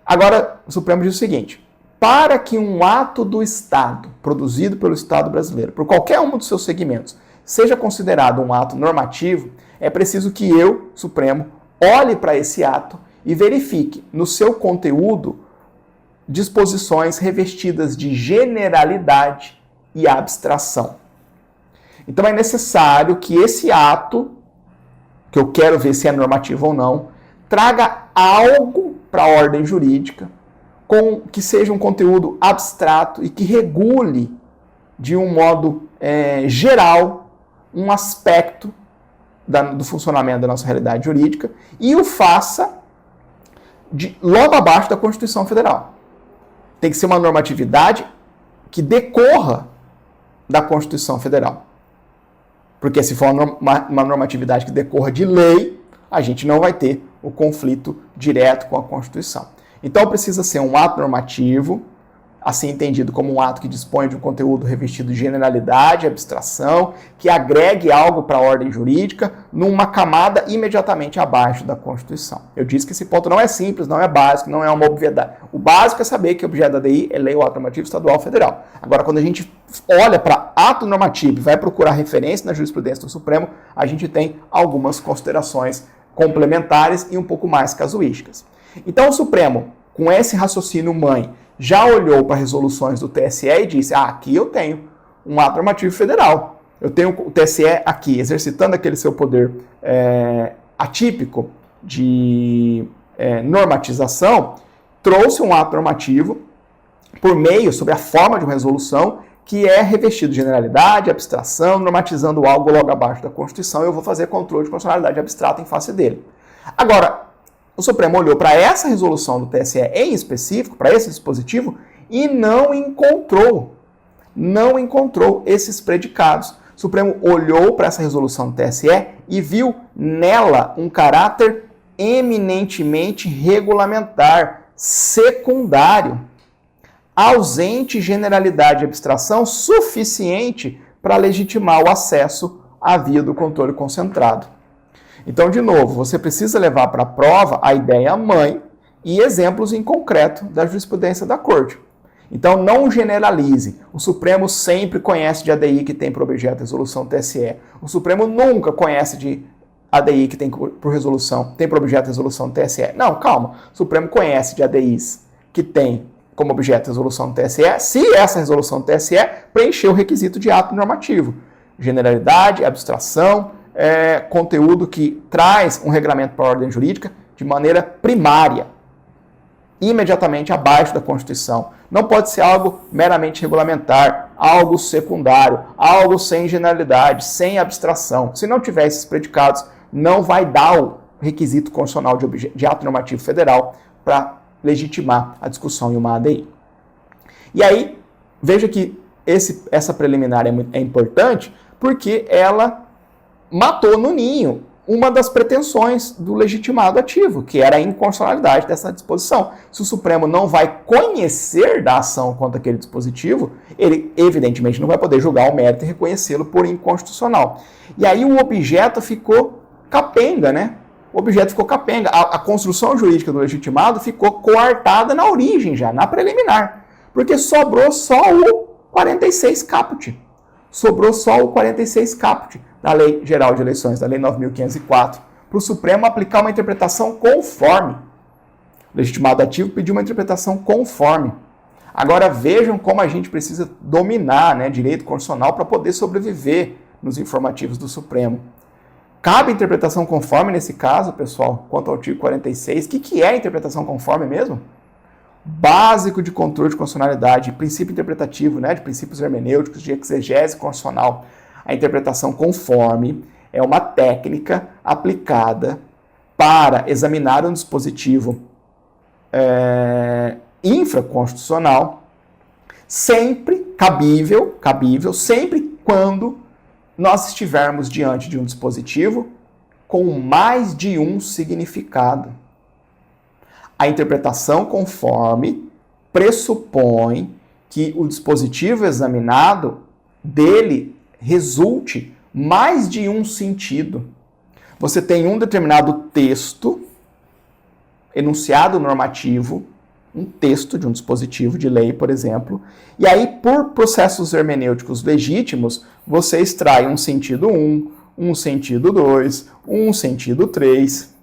Agora, o Supremo diz o seguinte: para que um ato do Estado, produzido pelo Estado brasileiro, por qualquer um dos seus segmentos, seja considerado um ato normativo, é preciso que eu, Supremo, olhe para esse ato e verifique no seu conteúdo disposições revestidas de generalidade e abstração. Então é necessário que esse ato, que eu quero ver se é normativo ou não, traga algo para a ordem jurídica, que seja um conteúdo abstrato e que regule de um modo geral um aspecto do funcionamento da nossa realidade jurídica e o faça logo abaixo da Constituição Federal. Tem que ser uma normatividade que decorra da Constituição Federal. Porque se for uma normatividade que decorra de lei, a gente não vai ter o conflito direto com a Constituição. Então precisa ser um ato normativo, assim entendido como um ato que dispõe de um conteúdo revestido de generalidade, abstração, que agregue algo para a ordem jurídica numa camada imediatamente abaixo da Constituição. Eu disse que esse ponto não é simples, não é básico, não é uma obviedade. O básico é saber que o objeto da ADI é lei ou ato normativo estadual ou federal. Agora, quando a gente olha para ato normativo e vai procurar referência na jurisprudência do Supremo, a gente tem algumas considerações complementares e um pouco mais casuísticas. Então, o Supremo, com esse raciocínio mãe, já olhou para resoluções do TSE e disse: aqui eu tenho um ato normativo federal. Eu tenho o TSE aqui exercitando aquele seu poder atípico de normatização, trouxe um ato normativo por meio, sobre a forma de uma resolução, que é revestido de generalidade, abstração, normatizando algo logo abaixo da Constituição, e eu vou fazer controle de constitucionalidade abstrata em face dele. Agora, o Supremo olhou para essa resolução do TSE em específico, para esse dispositivo, e não encontrou esses predicados. O Supremo olhou para essa resolução do TSE e viu nela um caráter eminentemente regulamentar, secundário, ausente generalidade e abstração suficiente para legitimar o acesso à via do controle concentrado. Então, de novo, você precisa levar para a prova a ideia mãe e exemplos em concreto da jurisprudência da Corte. Então, não generalize. O Supremo sempre conhece de ADI que tem por objeto resolução TSE. O Supremo nunca conhece de ADI que tem por objeto resolução TSE. Não, calma. O Supremo conhece de ADIs que tem como objeto resolução TSE, se essa resolução TSE preencher o requisito de ato normativo. Generalidade, abstração, conteúdo que traz um regulamento para a ordem jurídica de maneira primária, imediatamente abaixo da Constituição. Não pode ser algo meramente regulamentar, algo secundário, algo sem generalidade, sem abstração. Se não tiver esses predicados, não vai dar o requisito constitucional de ato normativo federal para legitimar a discussão em uma ADI. E aí, veja que essa preliminar é importante porque ela matou no ninho uma das pretensões do legitimado ativo, que era a inconstitucionalidade dessa disposição. Se o Supremo não vai conhecer da ação contra aquele dispositivo, ele evidentemente não vai poder julgar o mérito e reconhecê-lo por inconstitucional. E aí o objeto ficou capenga, né? O objeto ficou capenga. A construção jurídica do legitimado ficou coartada na origem já, na preliminar, porque sobrou só o 46 caput. Sobrou só o 46 caput da Lei Geral de Eleições, da Lei 9.504, para o Supremo aplicar uma interpretação conforme. O legitimado ativo pediu uma interpretação conforme. Agora vejam como a gente precisa dominar, né, direito constitucional para poder sobreviver nos informativos do Supremo. Cabe interpretação conforme nesse caso, pessoal, quanto ao artigo 46. O que é a interpretação conforme mesmo? Básico de controle de constitucionalidade, princípio interpretativo, né, de princípios hermenêuticos, de exegese constitucional. A interpretação conforme é uma técnica aplicada para examinar um dispositivo infraconstitucional, sempre cabível, sempre quando nós estivermos diante de um dispositivo com mais de um significado. A interpretação conforme pressupõe que o dispositivo examinado dele resulte mais de um sentido. Você tem um determinado texto, enunciado normativo, um texto de um dispositivo de lei, por exemplo, e aí, por processos hermenêuticos legítimos, você extrai um sentido 1, um sentido 2, um sentido 3,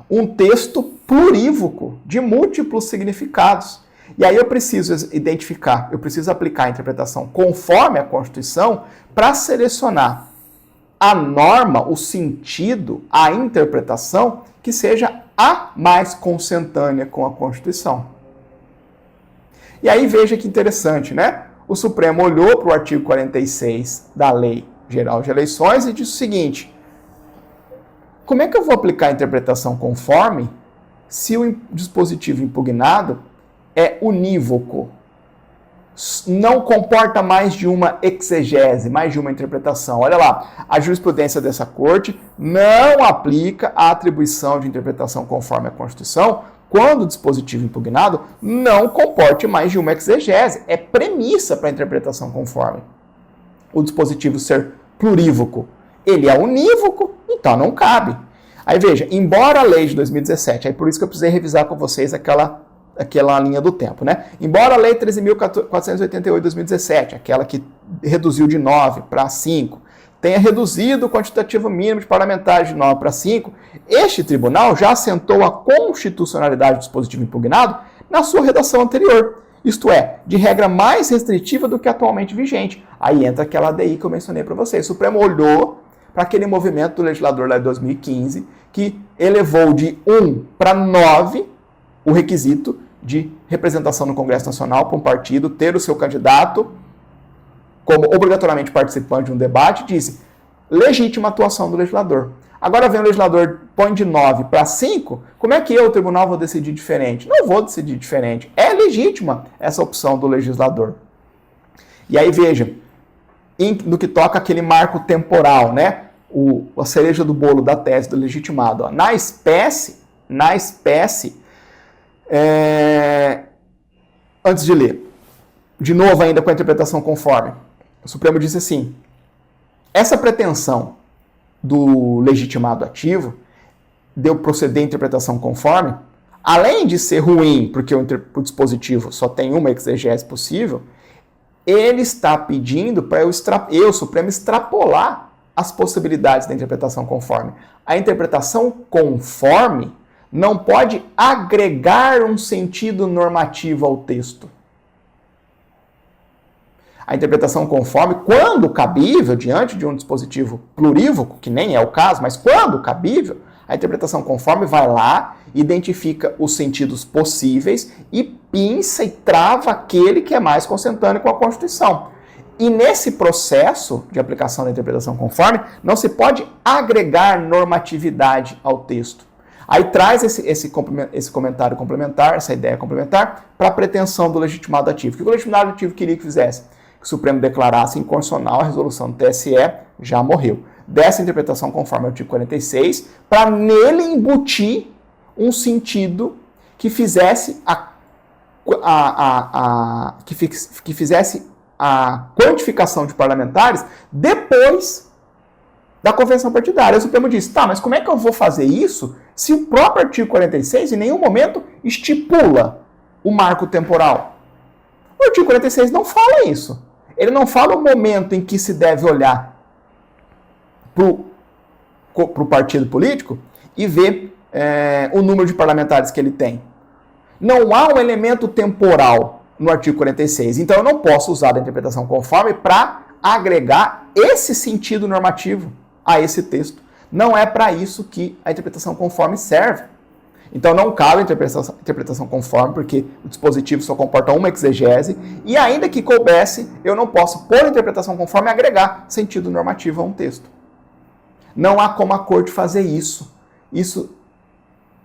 um texto plurívoco, de múltiplos significados. E aí eu preciso identificar, eu preciso aplicar a interpretação conforme a Constituição para selecionar a norma, o sentido, a interpretação que seja a mais consentânea com a Constituição. E aí veja que interessante, né? O Supremo olhou para o artigo 46 da Lei Geral de Eleições e disse o seguinte: como é que eu vou aplicar a interpretação conforme se o dispositivo impugnado é unívoco, não comporta mais de uma exegese, mais de uma interpretação? Olha lá, a jurisprudência dessa corte não aplica a atribuição de interpretação conforme a Constituição quando o dispositivo impugnado não comporte mais de uma exegese. É premissa para a interpretação conforme. O dispositivo ser plurívoco, ele é unívoco, então não cabe. Aí veja, embora a lei de 2017, aí por isso que eu precisei revisar com vocês aquela linha do tempo, né? Embora a lei 13.488 de 2017, aquela que reduziu de 9 para 5, tenha reduzido o quantitativo mínimo de parlamentares de 9 para 5, este tribunal já assentou a constitucionalidade do dispositivo impugnado na sua redação anterior, isto é, de regra mais restritiva do que atualmente vigente. Aí entra aquela ADI que eu mencionei para vocês. O Supremo olhou para aquele movimento do legislador lá de 2015, que elevou de 1 para 9 o requisito de representação no Congresso Nacional para um partido ter o seu candidato como obrigatoriamente participante de um debate, disse legítima atuação do legislador. Agora vem o legislador, põe de 9 para 5, como é que eu, o tribunal, vou decidir diferente? Não vou decidir diferente. É legítima essa opção do legislador. E aí veja, no que toca aquele marco temporal, né? A cereja do bolo da tese do legitimado. Ó. Na espécie, antes de ler, de novo ainda com a interpretação conforme, o Supremo disse assim: essa pretensão do legitimado ativo de eu proceder à interpretação conforme, além de ser ruim, porque o dispositivo só tem uma exegese possível, ele está pedindo para eu, Supremo, extrapolar as possibilidades da interpretação conforme. A interpretação conforme não pode agregar um sentido normativo ao texto. A interpretação conforme, quando cabível, diante de um dispositivo plurívoco, que nem é o caso, mas quando cabível, a interpretação conforme vai lá, identifica os sentidos possíveis e pinça e trava aquele que é mais consentâneo com a Constituição. E nesse processo de aplicação da interpretação conforme, não se pode agregar normatividade ao texto. Aí traz esse comentário complementar, essa ideia complementar, para a pretensão do legitimado ativo. O que o legitimado ativo queria que fizesse? Que o Supremo declarasse inconstitucional a resolução do TSE, já morreu. dessa interpretação conforme o artigo 46, para nele embutir um sentido que fizesse que fizesse a quantificação de parlamentares depois da convenção partidária. O Supremo disse, tá, mas como é que eu vou fazer isso se o próprio artigo 46 em nenhum momento estipula o marco temporal? O artigo 46 não fala isso. Ele não fala o momento em que se deve olhar para o partido político e ver o número de parlamentares que ele tem. Não há um elemento temporal no artigo 46. Então, eu não posso usar a interpretação conforme para agregar esse sentido normativo a esse texto. Não é para isso que a interpretação conforme serve. Então, não cabe a interpretação conforme, porque o dispositivo só comporta uma exegese, e ainda que coubesse, eu não posso, por interpretação conforme, agregar sentido normativo a um texto. Não há como a corte fazer isso. Isso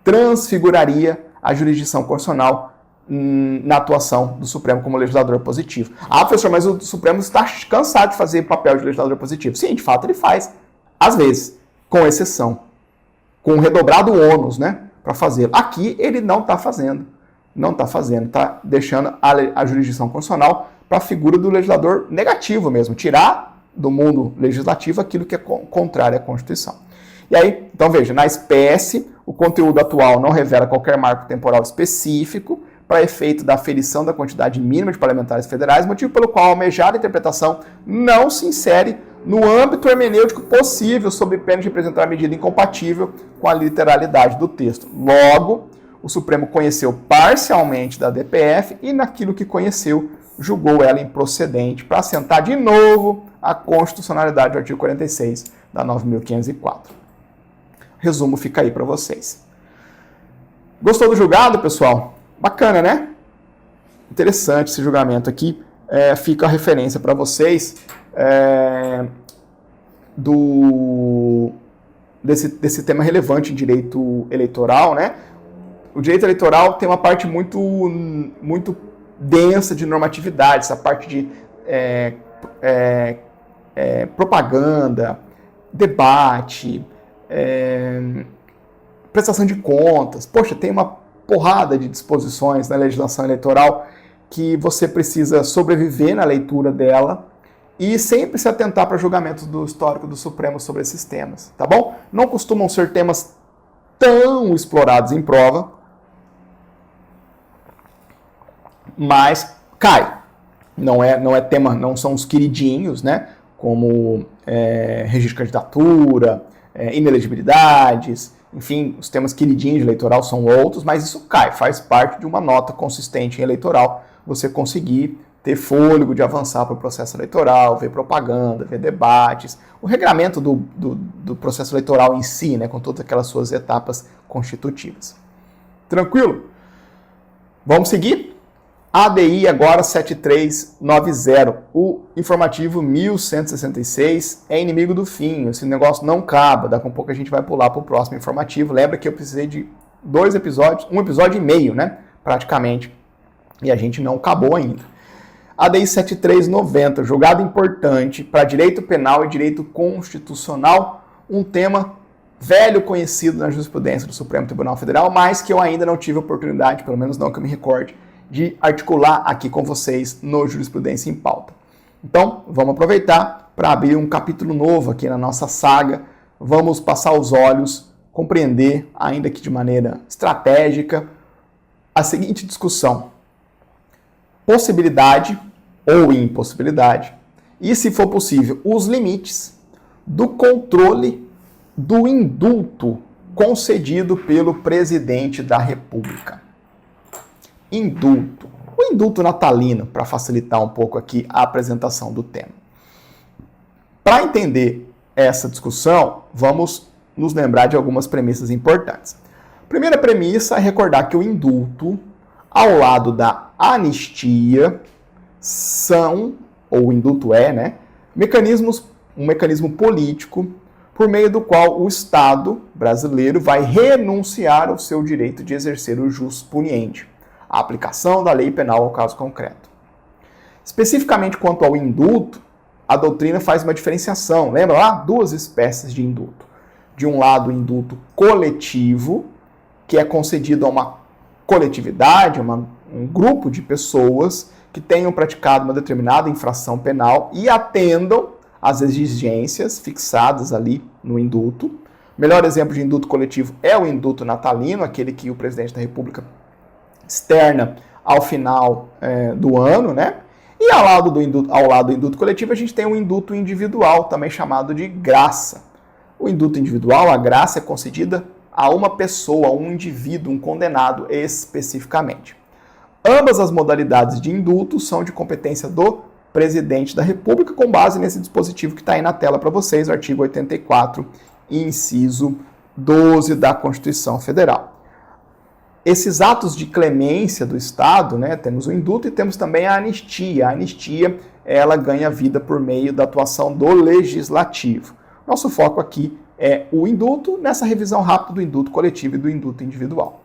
transfiguraria a jurisdição constitucional na atuação do Supremo como legislador positivo. Ah, professor, mas o Supremo está cansado de fazer papel de legislador positivo. Sim, de fato ele faz. Às vezes, com exceção. Com um redobrado ônus, né? Para fazê-lo. Aqui ele não está fazendo. Não está fazendo. Está deixando a jurisdição constitucional para a figura do legislador negativo mesmo. Tirar do mundo legislativo aquilo que é contrário à Constituição. E aí, então veja, na espécie, o conteúdo atual não revela qualquer marco temporal específico para efeito da aferição da quantidade mínima de parlamentares federais, motivo pelo qual a almejada interpretação não se insere no âmbito hermenêutico possível, sob pena de representar medida incompatível com a literalidade do texto. Logo, o Supremo conheceu parcialmente da DPF e, naquilo que conheceu, julgou ela improcedente para assentar de novo a constitucionalidade do artigo 46 da 9.504. Resumo fica aí para vocês. Gostou do julgado, pessoal? Bacana, né? Interessante esse julgamento aqui. Fica a referência para vocês desse tema relevante em direito eleitoral, né? O direito eleitoral tem uma parte muito densa de normatividade, essa parte de propaganda, debate, prestação de contas. Poxa, tem uma porrada de disposições na legislação eleitoral que você precisa sobreviver na leitura dela e sempre se atentar para julgamentos do histórico do Supremo sobre esses temas, tá bom? Não costumam ser temas tão explorados em prova, mas cai. Não é tema, não são os queridinhos, né? Como registro de candidatura, inelegibilidades, enfim, os temas queridinhos de eleitoral são outros, mas isso cai, faz parte de uma nota consistente em eleitoral, você conseguir ter fôlego de avançar para o processo eleitoral, ver propaganda, ver debates, o regramento do processo eleitoral em si, né, com todas aquelas suas etapas constitutivas. Tranquilo? Vamos seguir? ADI agora 7390, o informativo 1166 é inimigo do fim, esse negócio não acaba, daqui a pouco a gente vai pular para o próximo informativo. Lembra que eu precisei de 2 episódios, 1 episódio e meio, né, praticamente, e a gente não acabou ainda. ADI 7390, julgado importante para direito penal e direito constitucional, um tema velho conhecido na jurisprudência do Supremo Tribunal Federal, mas que eu ainda não tive oportunidade, pelo menos não que eu me recorde, de articular aqui com vocês no Jurisprudência em Pauta. Então, vamos aproveitar para abrir um capítulo novo aqui na nossa saga. Vamos passar os olhos, compreender, ainda que de maneira estratégica, a seguinte discussão. Possibilidade ou impossibilidade, e, se for possível, os limites do controle do indulto concedido pelo presidente da República. Indulto. O indulto natalino, para facilitar um pouco aqui a apresentação do tema. Para entender essa discussão, vamos nos lembrar de algumas premissas importantes. A primeira premissa é recordar que o indulto, ao lado da anistia, são, ou o indulto né, um mecanismo político por meio do qual o Estado brasileiro vai renunciar ao seu direito de exercer o jus puniendi, a aplicação da lei penal ao caso concreto. Especificamente quanto ao indulto, a doutrina faz uma diferenciação. Lembra lá? Duas espécies de indulto. De um lado, o indulto coletivo, que é concedido a uma coletividade, um grupo de pessoas que tenham praticado uma determinada infração penal e atendam às exigências fixadas ali no indulto. O melhor exemplo de indulto coletivo é o indulto natalino, aquele que o presidente da República externa ao final do ano, né? E ao lado do indulto coletivo, a gente tem o indulto individual, também chamado de graça. O indulto individual, a graça é concedida a uma pessoa, a um indivíduo, um condenado especificamente. Ambas as modalidades de indulto são de competência do presidente da República, com base nesse dispositivo que está aí na tela para vocês, o artigo 84, inciso 12 da Constituição Federal. Esses atos de clemência do Estado, né, temos o indulto e temos também a anistia. A anistia, ela ganha vida por meio da atuação do legislativo. Nosso foco aqui é o indulto, nessa revisão rápida do indulto coletivo e do indulto individual.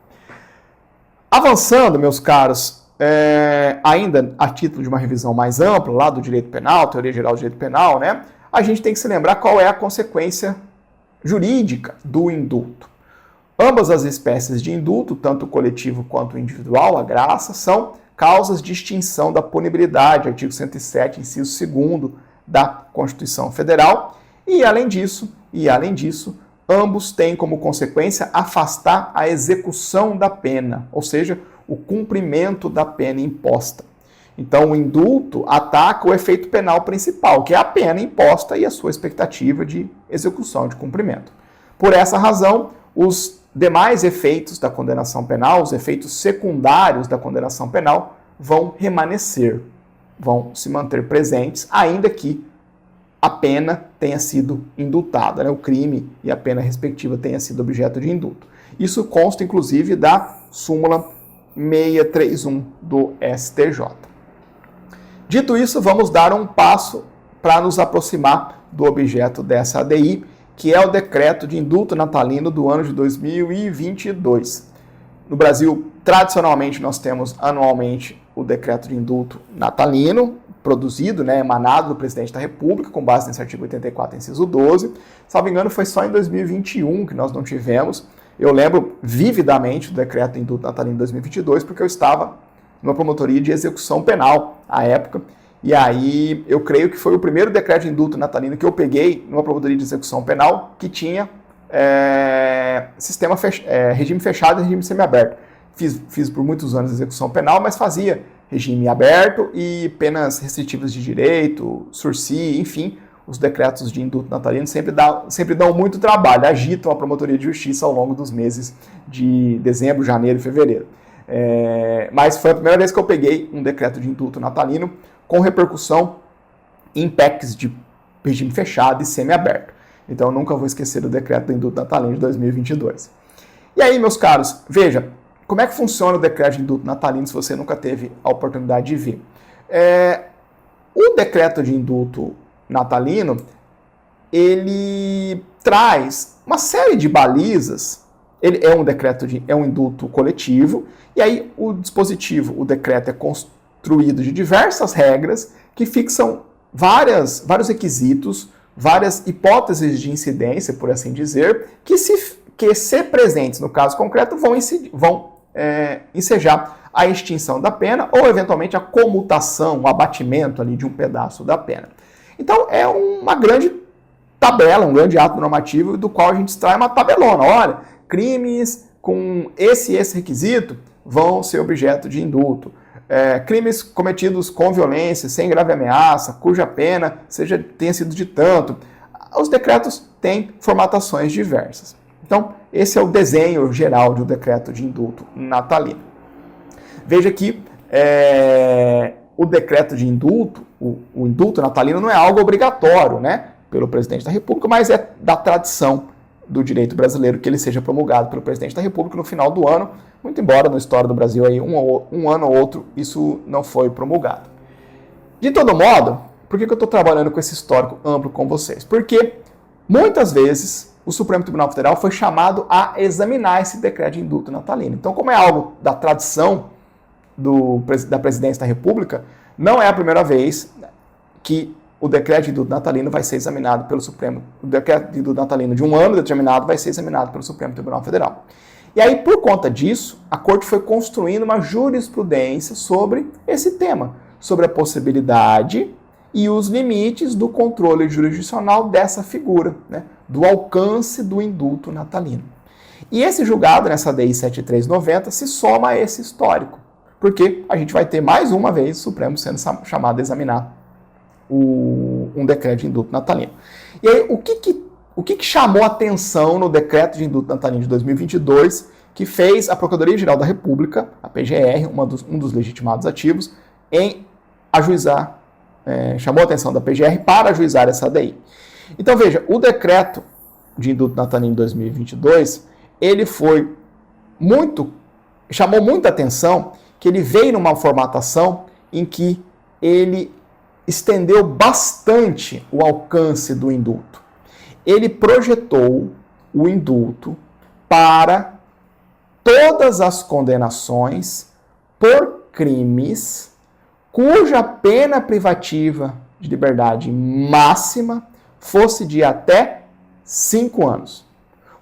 Avançando, meus caros, ainda a título de uma revisão mais ampla, lá do direito penal, teoria geral do direito penal, né, a gente tem que se lembrar qual é a consequência jurídica do indulto. Ambas as espécies de indulto, tanto o coletivo quanto o individual, a graça, são causas de extinção da punibilidade, artigo 107, inciso 2º da Constituição Federal, e além disso, ambos têm como consequência afastar a execução da pena, ou seja, o cumprimento da pena imposta. Então, o indulto ataca o efeito penal principal, que é a pena imposta e a sua expectativa de execução, de cumprimento. Por essa razão, os demais efeitos da condenação penal, os efeitos secundários da condenação penal, vão remanescer, vão se manter presentes, ainda que a pena tenha sido indultada, né? O crime e a pena respectiva tenha sido objeto de indulto. Isso consta, inclusive, da súmula 631 do STJ. Dito isso, vamos dar um passo para nos aproximar do objeto dessa ADI, que é o decreto de indulto natalino do ano de 2022. No Brasil, tradicionalmente, nós temos anualmente o decreto de indulto natalino, produzido, né, emanado do presidente da República, com base nesse artigo 84, inciso 12. Salvo engano, foi só em 2021 que nós não tivemos. Eu lembro vividamente do decreto de indulto natalino de 2022, porque eu estava numa promotoria de execução penal à época. E aí, eu creio que foi o primeiro decreto de indulto natalino que eu peguei numa promotoria de execução penal que tinha regime fechado e regime semiaberto. Fiz por muitos anos execução penal, mas fazia regime aberto e penas restritivas de direito, sursi, enfim, os decretos de indulto natalino sempre dão muito trabalho, agitam a promotoria de justiça ao longo dos meses de dezembro, janeiro e fevereiro. Mas foi a primeira vez que eu peguei um decreto de indulto natalino com repercussão em PECs de regime fechado e semiaberto. Então, eu nunca vou esquecer o decreto do indulto natalino de 2022. E aí, meus caros, veja, como é que funciona o decreto de indulto natalino se você nunca teve a oportunidade de ver? O decreto de indulto natalino, ele traz uma série de balizas. Ele é um indulto coletivo, e aí o decreto é construído de diversas regras que fixam vários requisitos, várias hipóteses de incidência, por assim dizer, que se presentes no caso concreto vão ensejar a extinção da pena ou, eventualmente, a comutação, o abatimento ali de um pedaço da pena. Então, é uma grande tabela, um grande ato normativo do qual a gente extrai uma tabelona. Olha, crimes com esse requisito vão ser objeto de indulto. Crimes cometidos com violência, sem grave ameaça, cuja pena tenha sido de tanto. Os decretos têm formatações diversas. Então, esse é o desenho geral do decreto de indulto natalino. Veja que o decreto de indulto, o indulto natalino não é algo obrigatório, né, pelo presidente da República, mas é da tradição do direito brasileiro que ele seja promulgado pelo presidente da República no final do ano, muito embora na história do Brasil aí, um ano ou outro isso não foi promulgado. De todo modo, por que eu estou trabalhando com esse histórico amplo com vocês? Porque muitas vezes o Supremo Tribunal Federal foi chamado a examinar esse decreto de indulto natalino. Então, como é algo da tradição da presidência da República, não é a primeira vez que o decreto de indulto natalino vai ser examinado pelo Supremo, o decreto de indulto natalino de um ano determinado vai ser examinado pelo Supremo Tribunal Federal. E aí, por conta disso, a Corte foi construindo uma jurisprudência sobre esse tema, sobre a possibilidade e os limites do controle jurisdicional dessa figura, né, do alcance do indulto natalino. E esse julgado, nessa DI 7390, se soma a esse histórico, porque a gente vai ter mais uma vez o Supremo sendo chamado a examinar um decreto de indulto natalino. E aí, o que chamou a atenção no decreto de indulto natalino de 2022, que fez a Procuradoria-Geral da República, a PGR, um dos legitimados ativos, em ajuizar, chamou a atenção da PGR para ajuizar essa DI. Então veja, o decreto de indulto natalino de 2022, ele chamou muita atenção, que ele veio numa formatação em que ele estendeu bastante o alcance do indulto. Ele projetou o indulto para todas as condenações por crimes cuja pena privativa de liberdade máxima fosse de até 5 anos.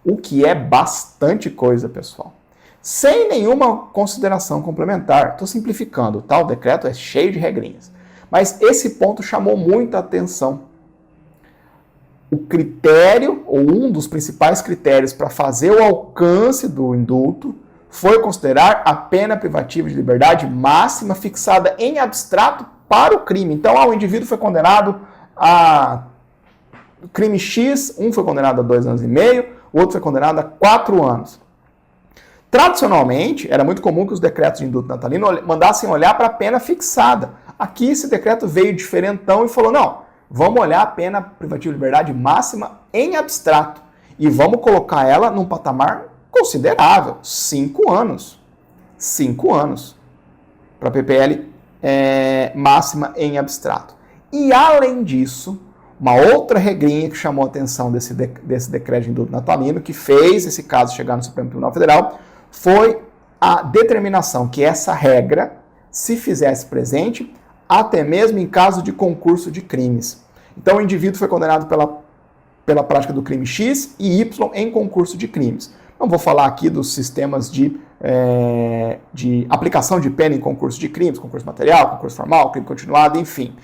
O que é bastante coisa, pessoal. Sem nenhuma consideração complementar. Estou simplificando, tá? O decreto é cheio de regrinhas. Mas esse ponto chamou muita atenção. O critério, ou um dos principais critérios para fazer o alcance do indulto, foi considerar a pena privativa de liberdade máxima fixada em abstrato para o crime. Então, o indivíduo foi condenado a crime X, um foi condenado a 2 anos e meio, o outro foi condenado a 4 anos. Tradicionalmente, era muito comum que os decretos de indulto natalino mandassem olhar para a pena fixada. Aqui, esse decreto veio diferentão e falou, não, vamos olhar a pena privativa de liberdade máxima em abstrato e vamos colocar ela num patamar considerável, 5 anos. 5 anos para a PPL máxima em abstrato. E, além disso, uma outra regrinha que chamou a atenção desse decreto de indulto natalino, que fez esse caso chegar no Supremo Tribunal Federal, foi a determinação que essa regra se fizesse presente até mesmo em caso de concurso de crimes. Então, o indivíduo foi condenado pela prática do crime X e Y em concurso de crimes. Não vou falar aqui dos sistemas de aplicação de pena em concurso de crimes, concurso material, concurso formal, crime continuado, enfim.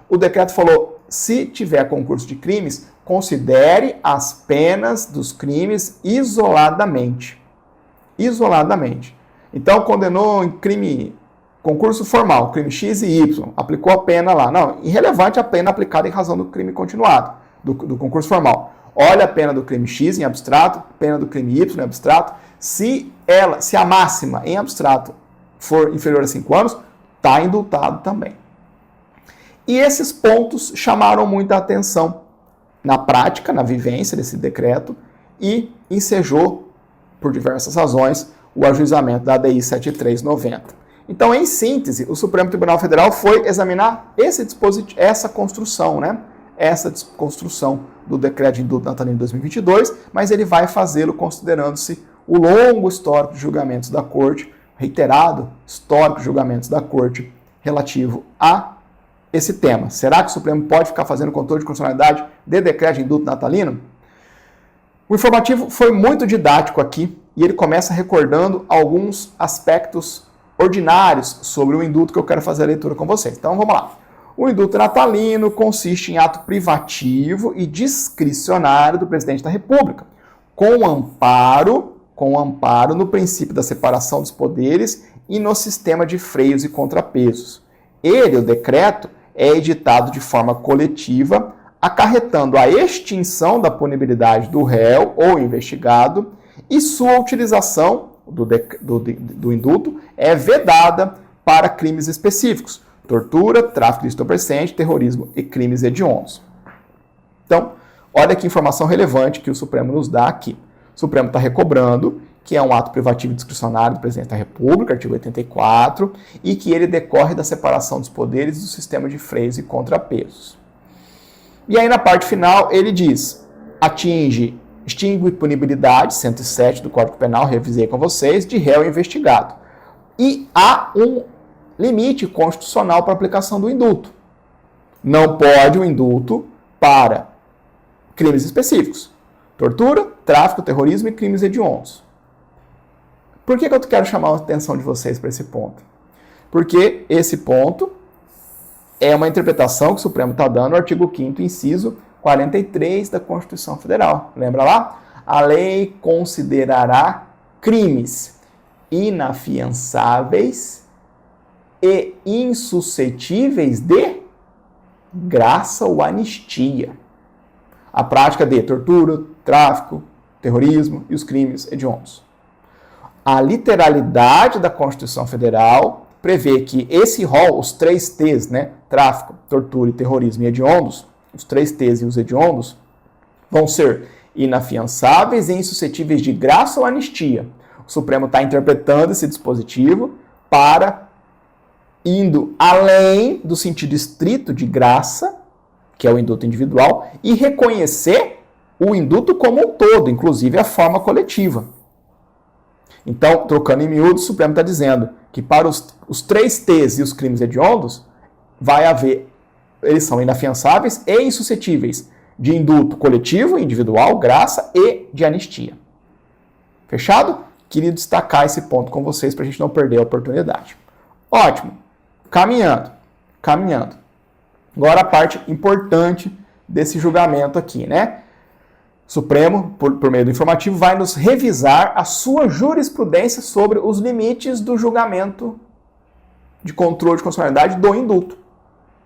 O decreto falou, se tiver concurso de crimes, considere as penas dos crimes isoladamente. Isoladamente. Então, condenou em concurso formal, crime X e Y, aplicou a pena lá. Não, irrelevante a pena aplicada em razão do crime continuado, do concurso formal. Olha a pena do crime X em abstrato, pena do crime Y em abstrato. Se a máxima em abstrato for inferior a 5 anos, está indultado também. E esses pontos chamaram muita atenção na prática, na vivência desse decreto e ensejou, por diversas razões, o ajuizamento da DI 7390. Então, em síntese, o Supremo Tribunal Federal foi examinar essa construção, né? Essa construção do decreto de indulto natalino de 2022, mas ele vai fazê-lo considerando-se o longo histórico de julgamentos da Corte, reiterado histórico de julgamentos da Corte relativo a esse tema. Será que o Supremo pode ficar fazendo controle de constitucionalidade de decreto de indulto natalino? O informativo foi muito didático aqui e ele começa recordando alguns aspectos ordinários sobre o indulto que eu quero fazer a leitura com vocês. Então vamos lá. O indulto natalino consiste em ato privativo e discricionário do presidente da República, com amparo no princípio da separação dos poderes e no sistema de freios e contrapesos. O decreto, é editado de forma coletiva, acarretando a extinção da punibilidade do réu ou investigado e sua utilização do indulto é vedada para crimes específicos, tortura, tráfico de entorpecente, terrorismo e crimes hediondos. Então, olha que informação relevante que o Supremo nos dá aqui. O Supremo está recobrando que é um ato privativo e discricionário do presidente da República, artigo 84, e que ele decorre da separação dos poderes do sistema de freios e contrapesos. E aí, na parte final, ele diz, extingue punibilidade, 107 do Código Penal, revisei com vocês, de réu investigado. E há um limite constitucional para a aplicação do indulto. Não pode o indulto para crimes específicos. Tortura, tráfico, terrorismo e crimes hediondos. Por que eu quero chamar a atenção de vocês para esse ponto? Porque esse ponto é uma interpretação que o Supremo está dando no artigo 5º, inciso 43 da Constituição Federal. Lembra lá? A lei considerará crimes inafiançáveis e insuscetíveis de graça ou anistia. A prática de tortura, tráfico, terrorismo e os crimes hediondos. A literalidade da Constituição Federal prevê que esse rol, os 3 T's, né, tráfico, tortura, terrorismo e hediondos, os 3 T's e os hediondos, vão ser inafiançáveis e insuscetíveis de graça ou anistia. O Supremo está interpretando esse dispositivo para indo além do sentido estrito de graça, que é o indulto individual, e reconhecer o indulto como um todo, inclusive a forma coletiva. Então, trocando em miúdo, o Supremo está dizendo que para os 3 T's e os crimes hediondos, vai haver, eles são inafiançáveis e insuscetíveis de indulto coletivo, individual, graça e de anistia. Fechado? Queria destacar esse ponto com vocês para a gente não perder a oportunidade. Ótimo. Caminhando. Agora a parte importante desse julgamento aqui, né? O Supremo, por meio do informativo, vai nos revisar a sua jurisprudência sobre os limites do julgamento de controle de constitucionalidade do indulto.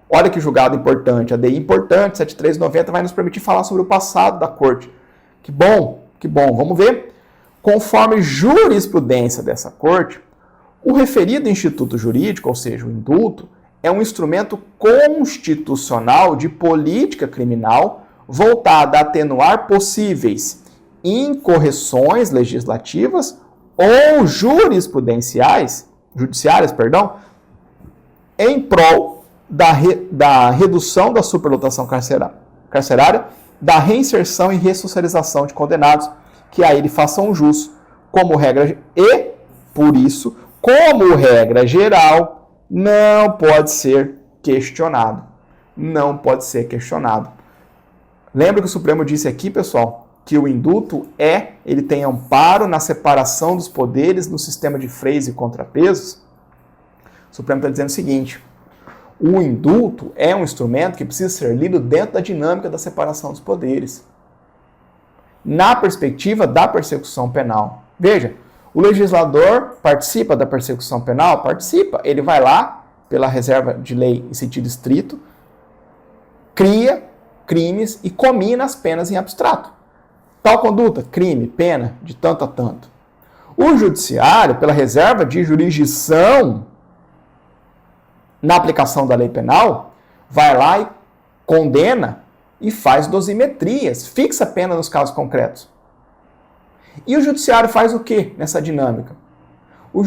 Olha que julgado importante, a DI importante, 7390, vai nos permitir falar sobre o passado da Corte. Que bom, vamos ver. Conforme jurisprudência dessa Corte, o referido instituto jurídico, ou seja, o indulto, é um instrumento constitucional de política criminal voltada a atenuar possíveis incorreções legislativas ou judiciárias, em prol da redução da superlotação carcerária, da reinserção e ressocialização de condenados que a ele façam jus, como regra geral, não pode ser questionado. Lembra que o Supremo disse aqui, pessoal, que o indulto ele tem amparo na separação dos poderes no sistema de freios e contrapesos? O Supremo está dizendo o seguinte: o indulto é um instrumento que precisa ser lido dentro da dinâmica da separação dos poderes, na perspectiva da persecução penal. Veja, o legislador participa da persecução penal? Participa. Ele vai lá, pela reserva de lei em sentido estrito, cria crimes e comina as penas em abstrato. Tal conduta, crime, pena de tanto a tanto. O judiciário, pela reserva de jurisdição na aplicação da lei penal, vai lá e condena e faz dosimetrias, fixa a pena nos casos concretos. E o judiciário faz o quê nessa dinâmica? O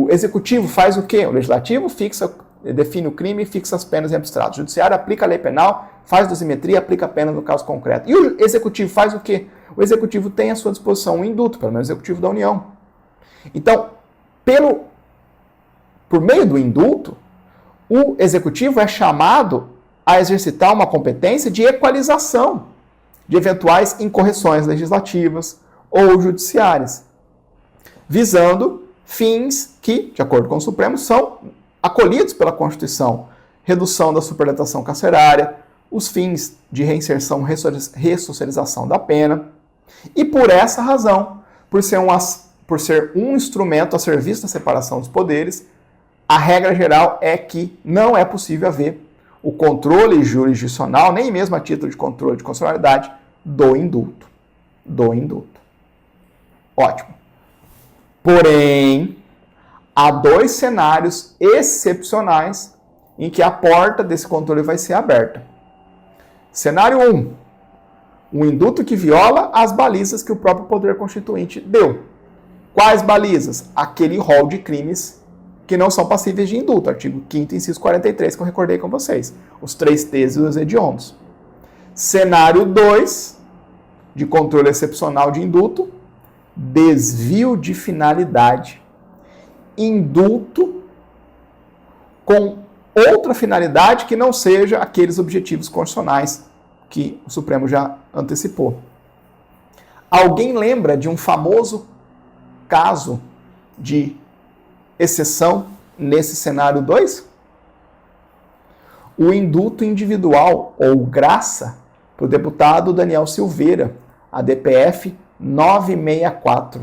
executivo faz o quê? O legislativo define o crime e fixa as penas em abstrato. O judiciário aplica a lei penal, faz dosimetria, aplica a pena no caso concreto. E o executivo faz o quê? O executivo tem à sua disposição um indulto, pelo menos o executivo da União. Então, por meio do indulto, o executivo é chamado a exercitar uma competência de equalização de eventuais incorreções legislativas ou judiciárias, visando fins que, de acordo com o Supremo, são acolhidos pela Constituição: redução da superlotação carcerária, os fins de reinserção e ressocialização da pena. E por essa razão, por ser um instrumento a serviço da separação dos poderes, a regra geral é que não é possível haver o controle jurisdicional, nem mesmo a título de controle de constitucionalidade, do indulto. Ótimo. Porém, há 2 cenários excepcionais em que a porta desse controle vai ser aberta. Cenário 1. Um indulto que viola as balizas que o próprio Poder Constituinte deu. Quais balizas? Aquele rol de crimes que não são passíveis de indulto. Artigo 5º, inciso 43, que eu recordei com vocês. Os 3 T's e os hediondos. Cenário 2, de controle excepcional de indulto, desvio de finalidade. Indulto com outra finalidade que não seja aqueles objetivos constitucionais que o Supremo já antecipou. Alguém lembra de um famoso caso de exceção nesse cenário 2? O indulto individual, ou graça, para o deputado Daniel Silveira, a DPF 964,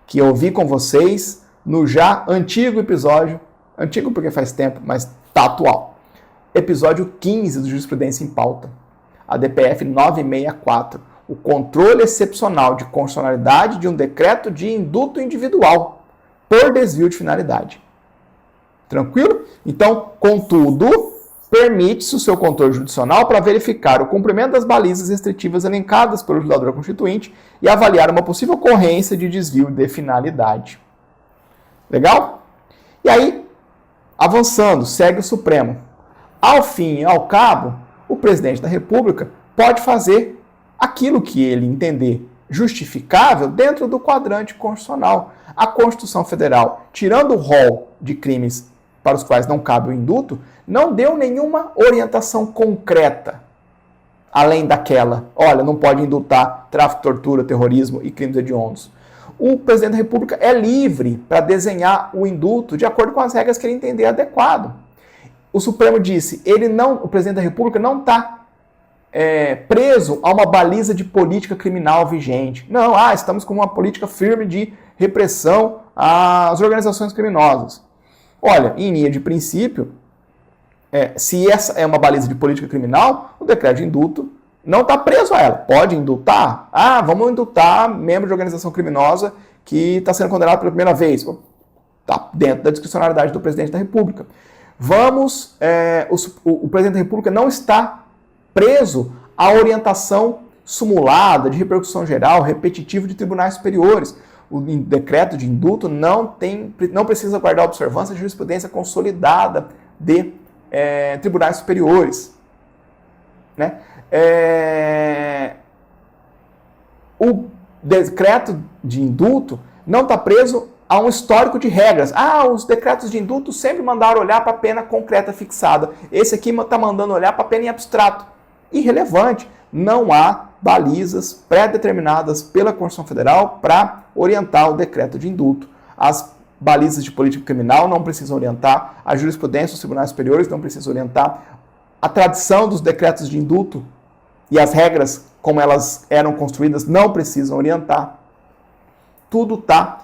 que eu vi com vocês no já antigo episódio, antigo porque faz tempo, mas está atual, episódio 15 do Jurisprudência em Pauta, a DPF 964, o controle excepcional de constitucionalidade de um decreto de indulto individual por desvio de finalidade. Tranquilo? Então, contudo, permite-se o seu controle jurisdicional para verificar o cumprimento das balizas restritivas elencadas pelo legislador constituinte e avaliar uma possível ocorrência de desvio de finalidade. Legal? E aí, avançando, segue o Supremo. Ao fim e ao cabo, o presidente da República pode fazer aquilo que ele entender justificável dentro do quadrante constitucional. A Constituição Federal, tirando o rol de crimes para os quais não cabe o indulto, não deu nenhuma orientação concreta, além daquela, olha, não pode indultar tráfico, tortura, terrorismo e crimes hediondos. O presidente da República é livre para desenhar o indulto de acordo com as regras que ele entender adequado. O Supremo disse, o presidente da República não está preso a uma baliza de política criminal vigente. Não, estamos com uma política firme de repressão às organizações criminosas. Olha, em linha de princípio, se essa é uma baliza de política criminal, o decreto de indulto não está preso a ela. Pode indultar? Vamos indultar membro de organização criminosa que está sendo condenado pela primeira vez. Está dentro da discricionariedade do presidente da República. O presidente da República não está preso à orientação sumulada, de repercussão geral, repetitiva de tribunais superiores. O decreto de indulto não precisa guardar observância de jurisprudência consolidada de tribunais superiores. Né? O decreto de indulto não está preso a um histórico de regras. Os decretos de indulto sempre mandaram olhar para a pena concreta fixada. Esse aqui está mandando olhar para a pena em abstrato. Irrelevante. Não há balizas pré-determinadas pela Constituição Federal para orientar o decreto de indulto. As balizas de política criminal não precisam orientar, a jurisprudência dos tribunais superiores não precisa orientar, a tradição dos decretos de indulto e as regras como elas eram construídas não precisam orientar. Tudo está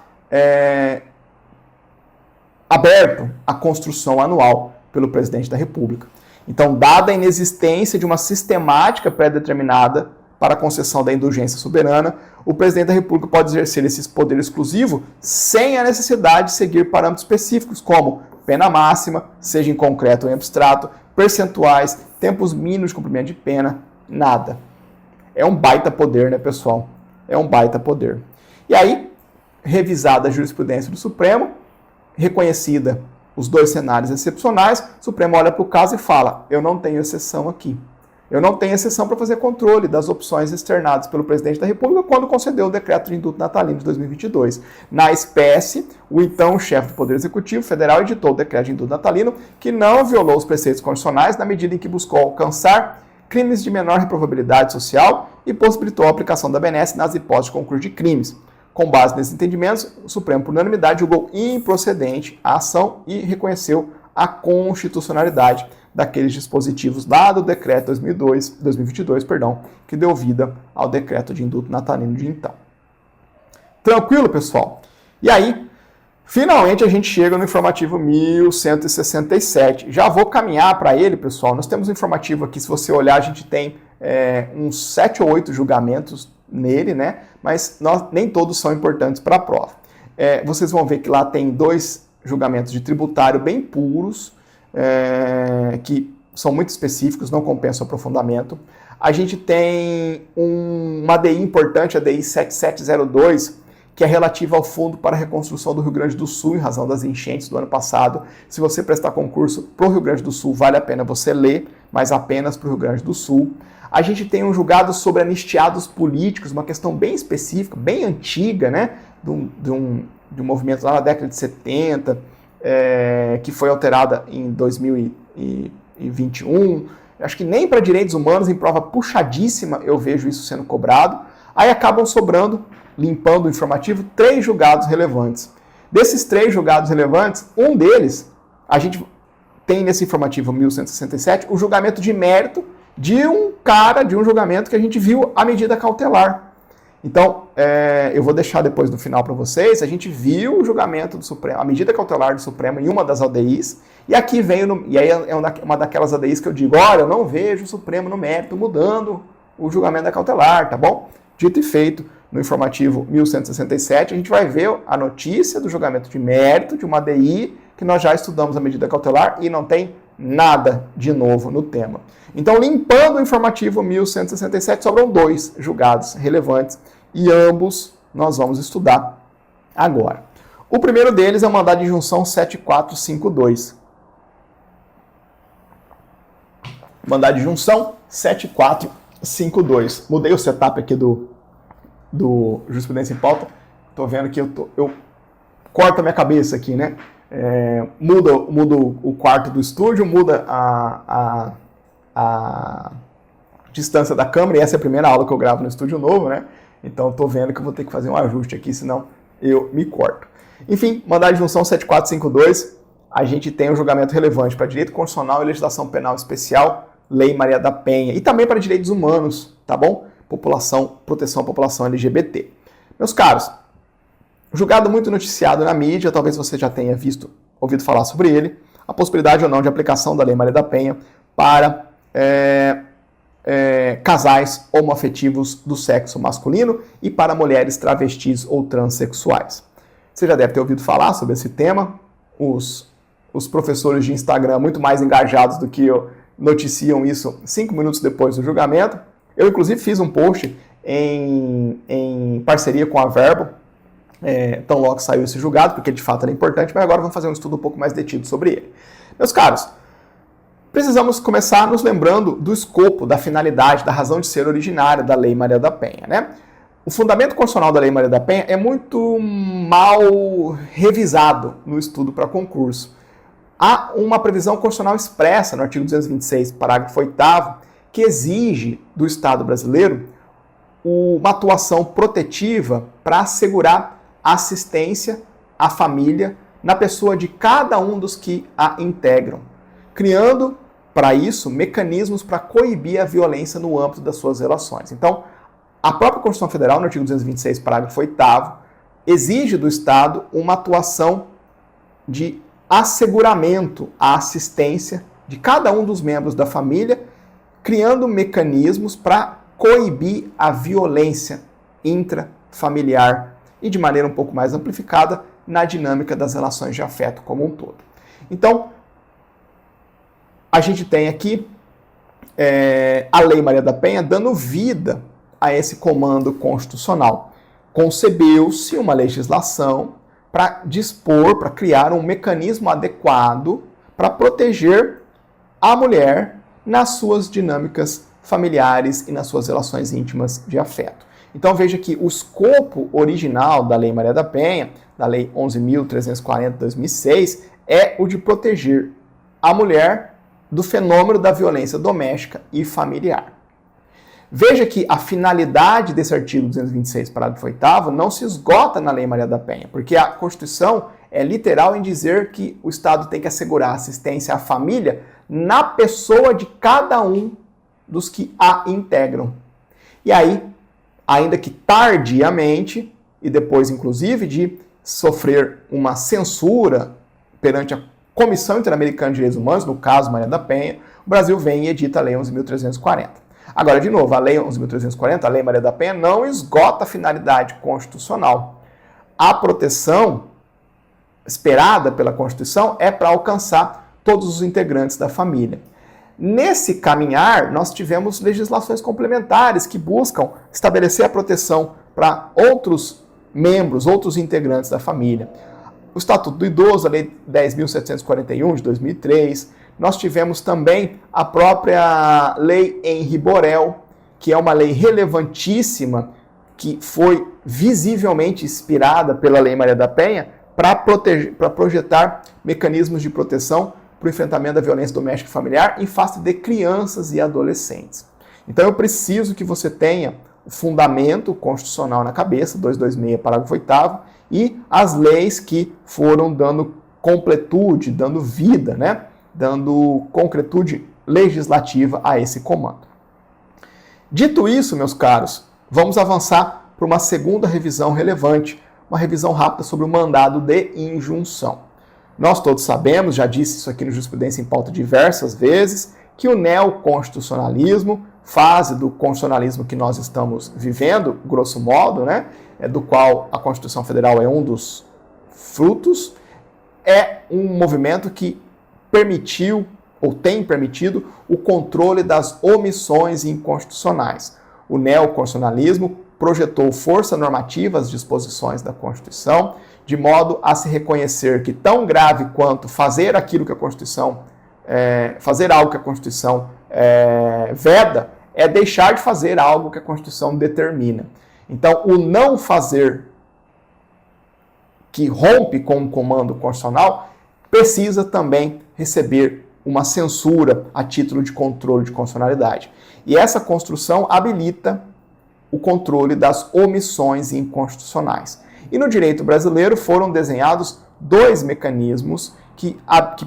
aberto à construção anual pelo presidente da República. Então, dada a inexistência de uma sistemática pré-determinada para a concessão da indulgência soberana, o presidente da República pode exercer esse poder exclusivo sem a necessidade de seguir parâmetros específicos, como pena máxima, seja em concreto ou em abstrato, percentuais, tempos mínimos de cumprimento de pena, nada. É um baita poder, né, pessoal? É um baita poder. E aí, revisada a jurisprudência do Supremo, reconhecida os dois cenários excepcionais, o Supremo olha para o caso e fala, eu não tenho exceção aqui. Eu não tenho exceção para fazer controle das opções externadas pelo presidente da República quando concedeu o decreto de indulto natalino de 2022. Na espécie, o então chefe do Poder Executivo Federal editou o decreto de indulto natalino que não violou os preceitos constitucionais na medida em que buscou alcançar crimes de menor reprovabilidade social e possibilitou a aplicação da benesse nas hipóteses de concurso de crimes. Com base nesses entendimentos, o Supremo, por unanimidade, julgou improcedente a ação e reconheceu a constitucionalidade daqueles dispositivos lá do decreto 2022, que deu vida ao decreto de indulto natalino de então. Tranquilo, pessoal? E aí, finalmente a gente chega no informativo 1167. Já vou caminhar para ele, pessoal. Nós temos um informativo aqui, se você olhar, a gente tem uns 7 ou 8 julgamentos nele, né? Mas nem todos são importantes para a prova. Vocês vão ver que lá tem 2 julgamentos de tributário bem puros, que são muito específicos, não compensam aprofundamento. A gente tem uma ADI importante, a ADI 7702, que é relativa ao Fundo para a Reconstrução do Rio Grande do Sul, em razão das enchentes do ano passado. Se você prestar concurso para o Rio Grande do Sul, vale a pena você ler, mas apenas para o Rio Grande do Sul. A gente tem um julgado sobre anistiados políticos, uma questão bem específica, bem antiga, né? De um movimento lá na década de 70, que foi alterada em 2021. Acho que nem para direitos humanos, em prova puxadíssima, eu vejo isso sendo cobrado. Aí acabam sobrando, limpando o informativo, 3 julgados relevantes. Desses 3 julgados relevantes, um deles, a gente tem nesse informativo 1167, o julgamento de mérito de um julgamento que a gente viu a medida cautelar. Então, eu vou deixar depois no final para vocês, a gente viu o julgamento do Supremo, a medida cautelar do Supremo em uma das ADIs, e aqui e aí é uma daquelas ADIs que eu digo, olha, eu não vejo o Supremo no mérito mudando o julgamento da cautelar, tá bom? Dito e feito, no informativo 1167, a gente vai ver a notícia do julgamento de mérito de uma ADI, que nós já estudamos a medida cautelar e não tem nada de novo no tema. Então, limpando o informativo 1167, sobram 2 julgados relevantes e ambos nós vamos estudar agora. O primeiro deles é o mandado de injunção 7452. Mandado de injunção 7452. Mudei o setup aqui do Jurisprudência em Pauta. Estou vendo que eu corto a minha cabeça aqui, né? Muda o quarto do estúdio, muda a distância da câmera, e essa é a primeira aula que eu gravo no estúdio novo, né? Então estou vendo que eu vou ter que fazer um ajuste aqui, senão eu me corto. Enfim, mandado de injunção 7452, a gente tem um julgamento relevante para direito constitucional e legislação penal especial, Lei Maria da Penha, e também para direitos humanos, tá bom? Proteção à população LGBT. Meus caros, julgado muito noticiado na mídia, talvez você já tenha ouvido falar sobre ele, a possibilidade ou não de aplicação da Lei Maria da Penha para casais homoafetivos do sexo masculino e para mulheres travestis ou transexuais. Você já deve ter ouvido falar sobre esse tema. Os professores de Instagram, muito mais engajados do que eu, noticiam isso 5 minutos depois do julgamento. Eu, inclusive, fiz um post em parceria com a Verbo, tão logo saiu esse julgado, porque de fato era importante, mas agora vamos fazer um estudo um pouco mais detido sobre ele. Meus caros, precisamos começar nos lembrando do escopo, da finalidade, da razão de ser originária da Lei Maria da Penha, né? O fundamento constitucional da Lei Maria da Penha é muito mal revisado no estudo para concurso. Há uma previsão constitucional expressa no artigo 226, parágrafo 8º, que exige do Estado brasileiro uma atuação protetiva para assegurar assistência à família na pessoa de cada um dos que a integram, criando, para isso, mecanismos para coibir a violência no âmbito das suas relações. Então, a própria Constituição Federal, no artigo 226, parágrafo 8º, exige do Estado uma atuação de asseguramento à assistência de cada um dos membros da família, criando mecanismos para coibir a violência intrafamiliar e, de maneira um pouco mais amplificada, na dinâmica das relações de afeto como um todo. Então, a gente tem aqui a Lei Maria da Penha dando vida a esse comando constitucional. Concebeu-se uma legislação para dispor, para criar um mecanismo adequado para proteger a mulher nas suas dinâmicas familiares e nas suas relações íntimas de afeto. Então veja que o escopo original da Lei Maria da Penha, da Lei 11.340 de 2006, é o de proteger a mulher do fenômeno da violência doméstica e familiar. Veja que a finalidade desse artigo 226, parágrafo 8º, não se esgota na Lei Maria da Penha, porque a Constituição é literal em dizer que o Estado tem que assegurar assistência à família na pessoa de cada um dos que a integram. E aí, ainda que tardiamente, e depois inclusive de sofrer uma censura perante a Comissão Interamericana de Direitos Humanos, no caso Maria da Penha, o Brasil vem e edita a Lei 11.340. Agora, de novo, a Lei 11.340, a Lei Maria da Penha, não esgota a finalidade constitucional. A proteção esperada pela Constituição é para alcançar todos os integrantes da família. Nesse caminhar, nós tivemos legislações complementares que buscam estabelecer a proteção para outros membros, outros integrantes da família. O Estatuto do Idoso, a Lei 10.741 de 2003. Nós tivemos também a própria Lei Henri Borel, que é uma lei relevantíssima, que foi visivelmente inspirada pela Lei Maria da Penha, para projetar mecanismos de proteção para o enfrentamento da violência doméstica e familiar em face de crianças e adolescentes. Então eu preciso que você tenha o fundamento constitucional na cabeça, 226, parágrafo 8º, e as leis que foram dando completude, dando vida, né? Dando concretude legislativa a esse comando. Dito isso, meus caros, vamos avançar para uma segunda revisão relevante, uma revisão rápida sobre o mandado de injunção. Nós todos sabemos, já disse isso aqui no Jurisprudência em Pauta diversas vezes, que o neoconstitucionalismo, fase do constitucionalismo que nós estamos vivendo, grosso modo, né, do qual a Constituição Federal é um dos frutos, é um movimento que permitiu ou tem permitido o controle das omissões inconstitucionais. O neoconstitucionalismo projetou força normativa às disposições da Constituição, de modo a se reconhecer que tão grave quanto fazer aquilo que a Constituição, fazer algo que a Constituição veda, é deixar de fazer algo que a Constituição determina. Então, o não fazer que rompe com o comando constitucional precisa também receber uma censura a título de controle de constitucionalidade. E essa construção habilita o controle das omissões inconstitucionais. E no direito brasileiro foram desenhados dois mecanismos que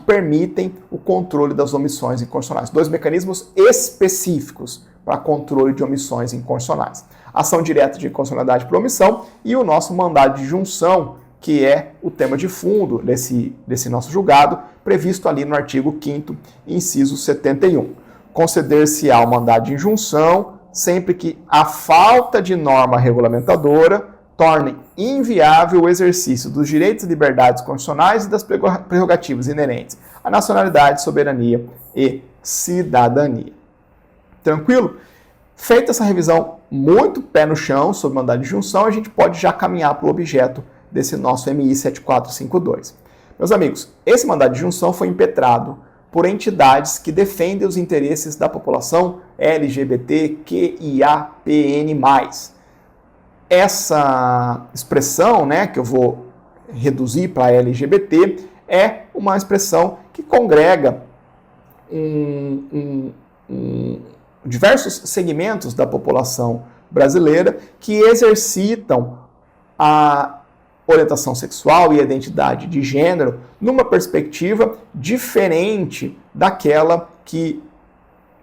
permitem o controle das omissões inconstitucionais. Dois mecanismos específicos para controle de omissões inconstitucionais. Ação direta de inconstitucionalidade por omissão e o nosso mandado de junção, que é o tema de fundo desse nosso julgado, previsto ali no artigo 5º, inciso 71. Conceder-se-á o mandado de injunção sempre que a falta de norma regulamentadora torne inviável o exercício dos direitos e liberdades constitucionais e das prerrogativas inerentes à nacionalidade, soberania e cidadania. Tranquilo? Feita essa revisão muito pé no chão sobre o mandado de injunção, a gente pode já caminhar para o objeto desse nosso MI 7452. Meus amigos, esse mandado de injunção foi impetrado por entidades que defendem os interesses da população LGBTQIAPN+. Essa expressão, né, que eu vou reduzir para LGBT, é uma expressão que congrega diversos segmentos da população brasileira que exercitam a orientação sexual e a identidade de gênero numa perspectiva diferente daquela que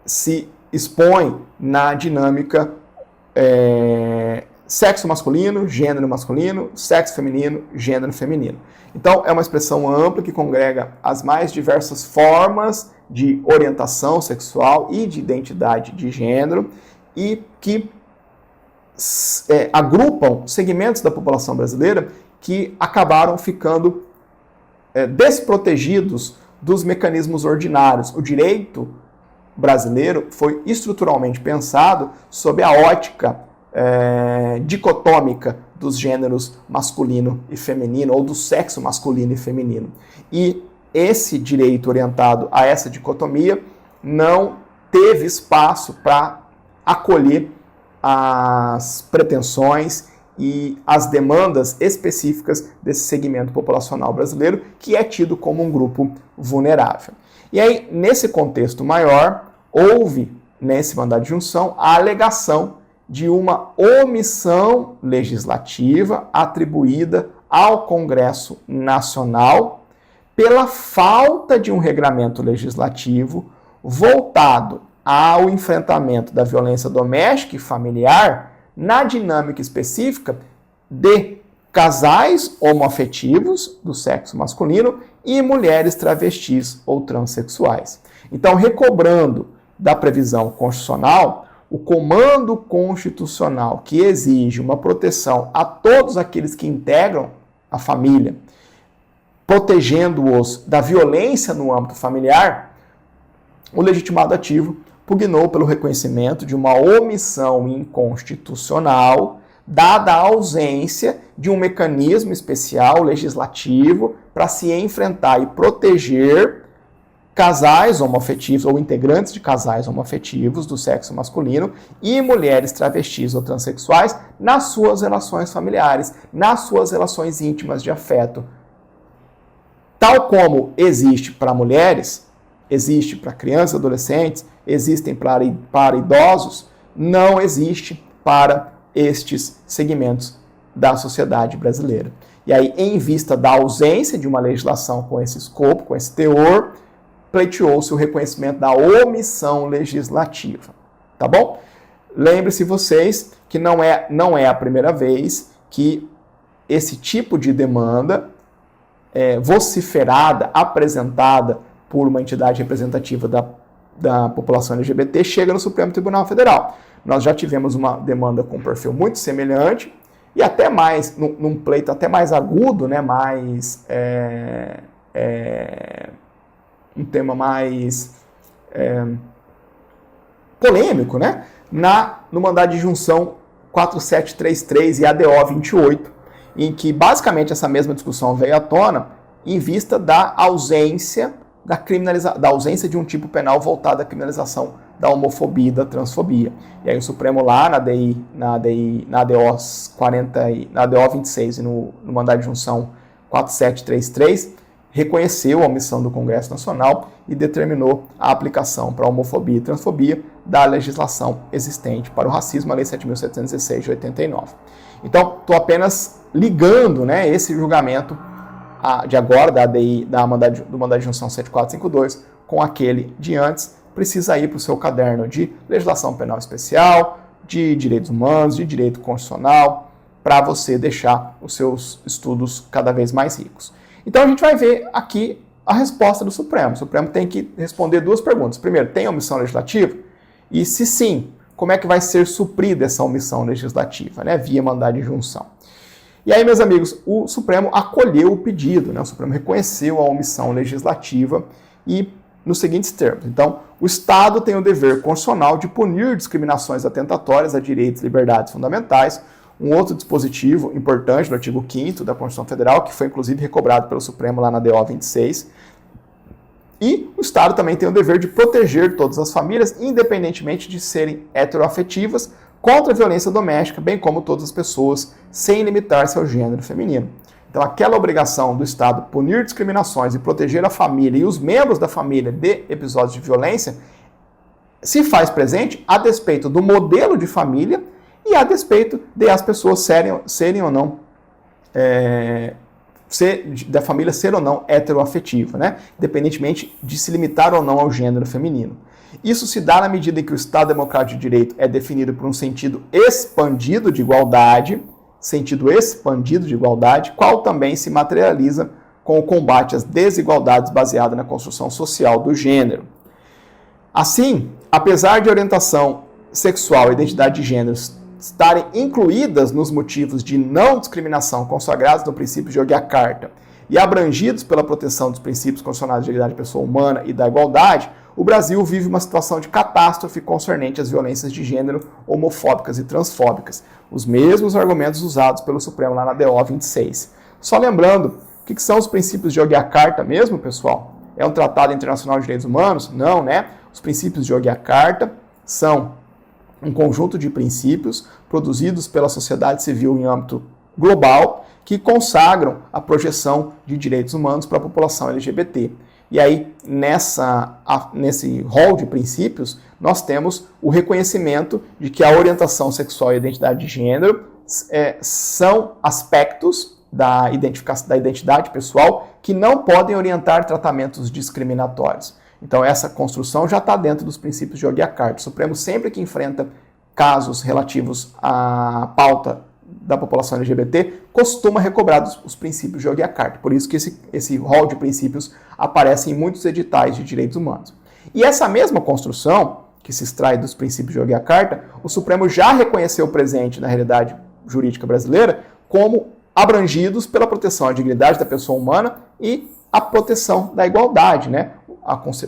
se expõe na dinâmica sexo masculino, sexo feminino, gênero feminino. Então, é uma expressão ampla que congrega as mais diversas formas de orientação sexual e de identidade de gênero e que agrupam segmentos da população brasileira que acabaram ficando desprotegidos dos mecanismos ordinários. O direito brasileiro foi estruturalmente pensado sob a ótica dicotômica dos gêneros masculino e feminino, ou do sexo masculino e feminino. E esse direito orientado a essa dicotomia não teve espaço para acolher as pretensões e as demandas específicas desse segmento populacional brasileiro, que é tido como um grupo vulnerável. E aí, nesse contexto maior, houve, nesse mandado de junção, a alegação de uma omissão legislativa atribuída ao Congresso Nacional pela falta de um regramento legislativo voltado ao enfrentamento da violência doméstica e familiar na dinâmica específica de casais homoafetivos do sexo masculino e mulheres travestis ou transexuais. Então, recobrando da previsão constitucional, o comando constitucional que exige uma proteção a todos aqueles que integram a família, protegendo-os da violência no âmbito familiar, o legitimado ativo pugnou pelo reconhecimento de uma omissão inconstitucional, dada a ausência de um mecanismo especial legislativo para se enfrentar e proteger casais homoafetivos ou integrantes de casais homoafetivos do sexo masculino e mulheres travestis ou transexuais nas suas relações familiares, nas suas relações íntimas de afeto tal como existe para mulheres, existe para crianças e adolescentes, existem para idosos, não existe para estes segmentos da sociedade brasileira. E aí, em vista da ausência de uma legislação com esse escopo, com esse teor, pleiteou-se o reconhecimento da omissão legislativa. Tá bom? Lembre-se vocês que não é a primeira vez que esse tipo de demanda vociferada, apresentada por uma entidade representativa da população LGBT chega no Supremo Tribunal Federal. Nós já tivemos uma demanda com um perfil muito semelhante e até mais, num pleito até mais agudo, né, um tema mais polêmico, né, no mandado de junção 4733 e ADO 28, em que basicamente essa mesma discussão veio à tona em vista da ausência da ausência de um tipo penal voltado à criminalização da homofobia e da transfobia. E aí o Supremo lá na ADO 26 e no mandado de junção 4733 reconheceu a omissão do Congresso Nacional e determinou a aplicação para a homofobia e transfobia da legislação existente para o racismo, a Lei 7.716 de 89. Então, estou apenas ligando, né, esse julgamento de agora, do mandado de junção 7452, com aquele de antes. Precisa ir para o seu caderno de legislação penal especial, de direitos humanos, de direito constitucional, para você deixar os seus estudos cada vez mais ricos. Então a gente vai ver aqui a resposta do Supremo. O Supremo tem que responder duas perguntas. Primeiro, tem omissão legislativa? E se sim, como é que vai ser suprida essa omissão legislativa, né, via mandado de junção? E aí, meus amigos, o Supremo acolheu o pedido, né? O Supremo reconheceu a omissão legislativa e nos seguintes termos. Então, o Estado tem o dever constitucional de punir discriminações atentatórias a direitos e liberdades fundamentais. Um outro dispositivo importante do artigo 5º da Constituição Federal, que foi inclusive recobrado pelo Supremo lá na DO 26. E o Estado também tem o dever de proteger todas as famílias, independentemente de serem heteroafetivas, contra a violência doméstica, bem como todas as pessoas, sem limitar-se ao gênero feminino. Então, aquela obrigação do Estado punir discriminações e proteger a família e os membros da família de episódios de violência se faz presente a despeito do modelo de família e a despeito de as pessoas serem ou não, da família ser ou não heteroafetiva, né? Independentemente de se limitar ou não ao gênero feminino. Isso se dá na medida em que o Estado Democrático de Direito é definido por um sentido expandido de igualdade, qual também se materializa com o combate às desigualdades baseadas na construção social do gênero. Assim, apesar de orientação sexual e identidade de gênero estarem incluídas nos motivos de não discriminação consagrados no princípio de Yogyakarta e abrangidos pela proteção dos princípios constitucionais de dignidade da pessoa humana e da igualdade, o Brasil vive uma situação de catástrofe concernente às violências de gênero homofóbicas e transfóbicas. Os mesmos argumentos usados pelo Supremo lá na DO 26. Só lembrando, o que são os princípios de Yogyakarta mesmo, pessoal? É um tratado internacional de direitos humanos? Não, né? Os princípios de Yogyakarta são um conjunto de princípios produzidos pela sociedade civil em âmbito global que consagram a projeção de direitos humanos para a população LGBT. E aí, nesse rol de princípios, nós temos o reconhecimento de que a orientação sexual e a identidade de gênero são aspectos da identidade pessoal que não podem orientar tratamentos discriminatórios. Então, essa construção já está dentro dos princípios de Yogyakarta. O Supremo, sempre que enfrenta casos relativos à pauta da população LGBT, costuma recobrar os princípios de Yogyakarta. Por isso que esse rol de princípios aparece em muitos editais de direitos humanos. E essa mesma construção, que se extrai dos princípios de Yogyakarta, o Supremo já reconheceu presente na realidade jurídica brasileira como abrangidos pela proteção à dignidade da pessoa humana e a proteção da igualdade, né?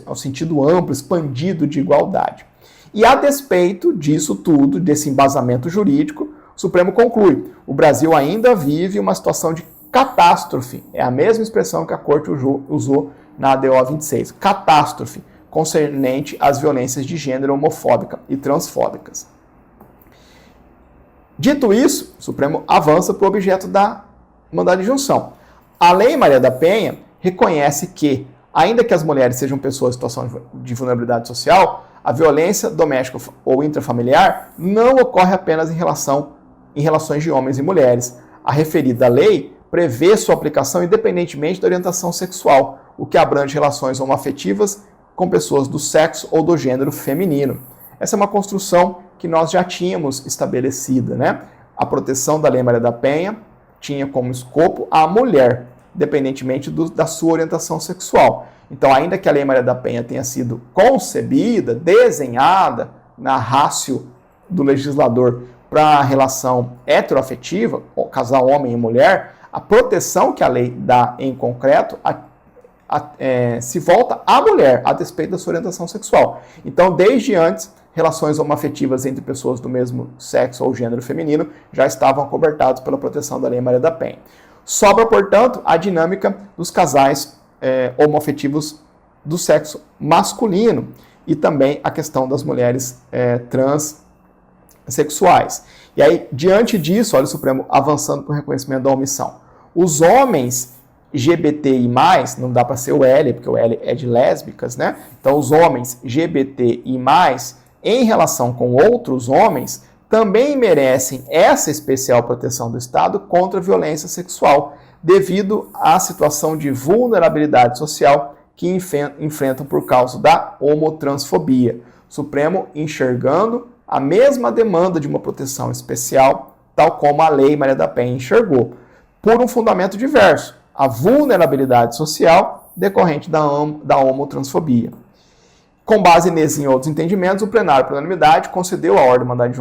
Ao sentido amplo, expandido de igualdade. E a despeito disso tudo, desse embasamento jurídico, o Supremo conclui: o Brasil ainda vive uma situação de catástrofe. É a mesma expressão que a Corte usou na ADO 26. Catástrofe, concernente às violências de gênero homofóbica e transfóbicas. Dito isso, o Supremo avança para o objeto da mandado de junção. A Lei Maria da Penha, reconhece que, ainda que as mulheres sejam pessoas em situação de vulnerabilidade social, a violência doméstica ou intrafamiliar não ocorre apenas em relações de homens e mulheres. A referida lei prevê sua aplicação independentemente da orientação sexual, o que abrange relações homoafetivas com pessoas do sexo ou do gênero feminino. Essa é uma construção que nós já tínhamos estabelecida, né? A proteção da Lei Maria da Penha tinha como escopo a mulher, independentemente da sua orientação sexual. Então, ainda que a Lei Maria da Penha tenha sido concebida, desenhada na ratio do legislador para a relação heteroafetiva, casal homem e mulher, a proteção que a lei dá em concreto se volta à mulher, a despeito da sua orientação sexual. Então, desde antes, relações homoafetivas entre pessoas do mesmo sexo ou gênero feminino já estavam cobertadas pela proteção da Lei Maria da Penha. Sobra, portanto, a dinâmica dos casais homoafetivos do sexo masculino e também a questão das mulheres transexuais. E aí, diante disso, olha o Supremo avançando para o reconhecimento da omissão. Os homens GBTI+, não dá para ser o L, porque o L é de lésbicas, né? Então, os homens GBTI+, em relação com outros homens, também merecem essa especial proteção do Estado contra a violência sexual, devido à situação de vulnerabilidade social que enfrentam por causa da homotransfobia. O Supremo enxergando a mesma demanda de uma proteção especial, tal como a Lei Maria da Penha enxergou, por um fundamento diverso, a vulnerabilidade social decorrente da homotransfobia. Com base nesses e outros entendimentos, o plenário, por unanimidade, concedeu a ordem de mandado de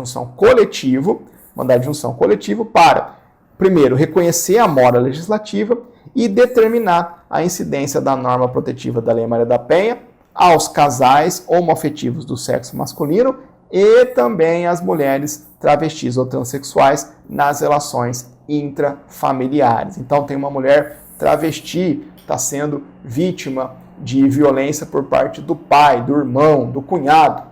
injunção coletivo para, primeiro, reconhecer a mora legislativa e determinar a incidência da norma protetiva da Lei Maria da Penha aos casais homoafetivos do sexo masculino e também às mulheres travestis ou transexuais nas relações intrafamiliares. Então, tem uma mulher travesti, está sendo vítima de violência por parte do pai, do irmão, do cunhado,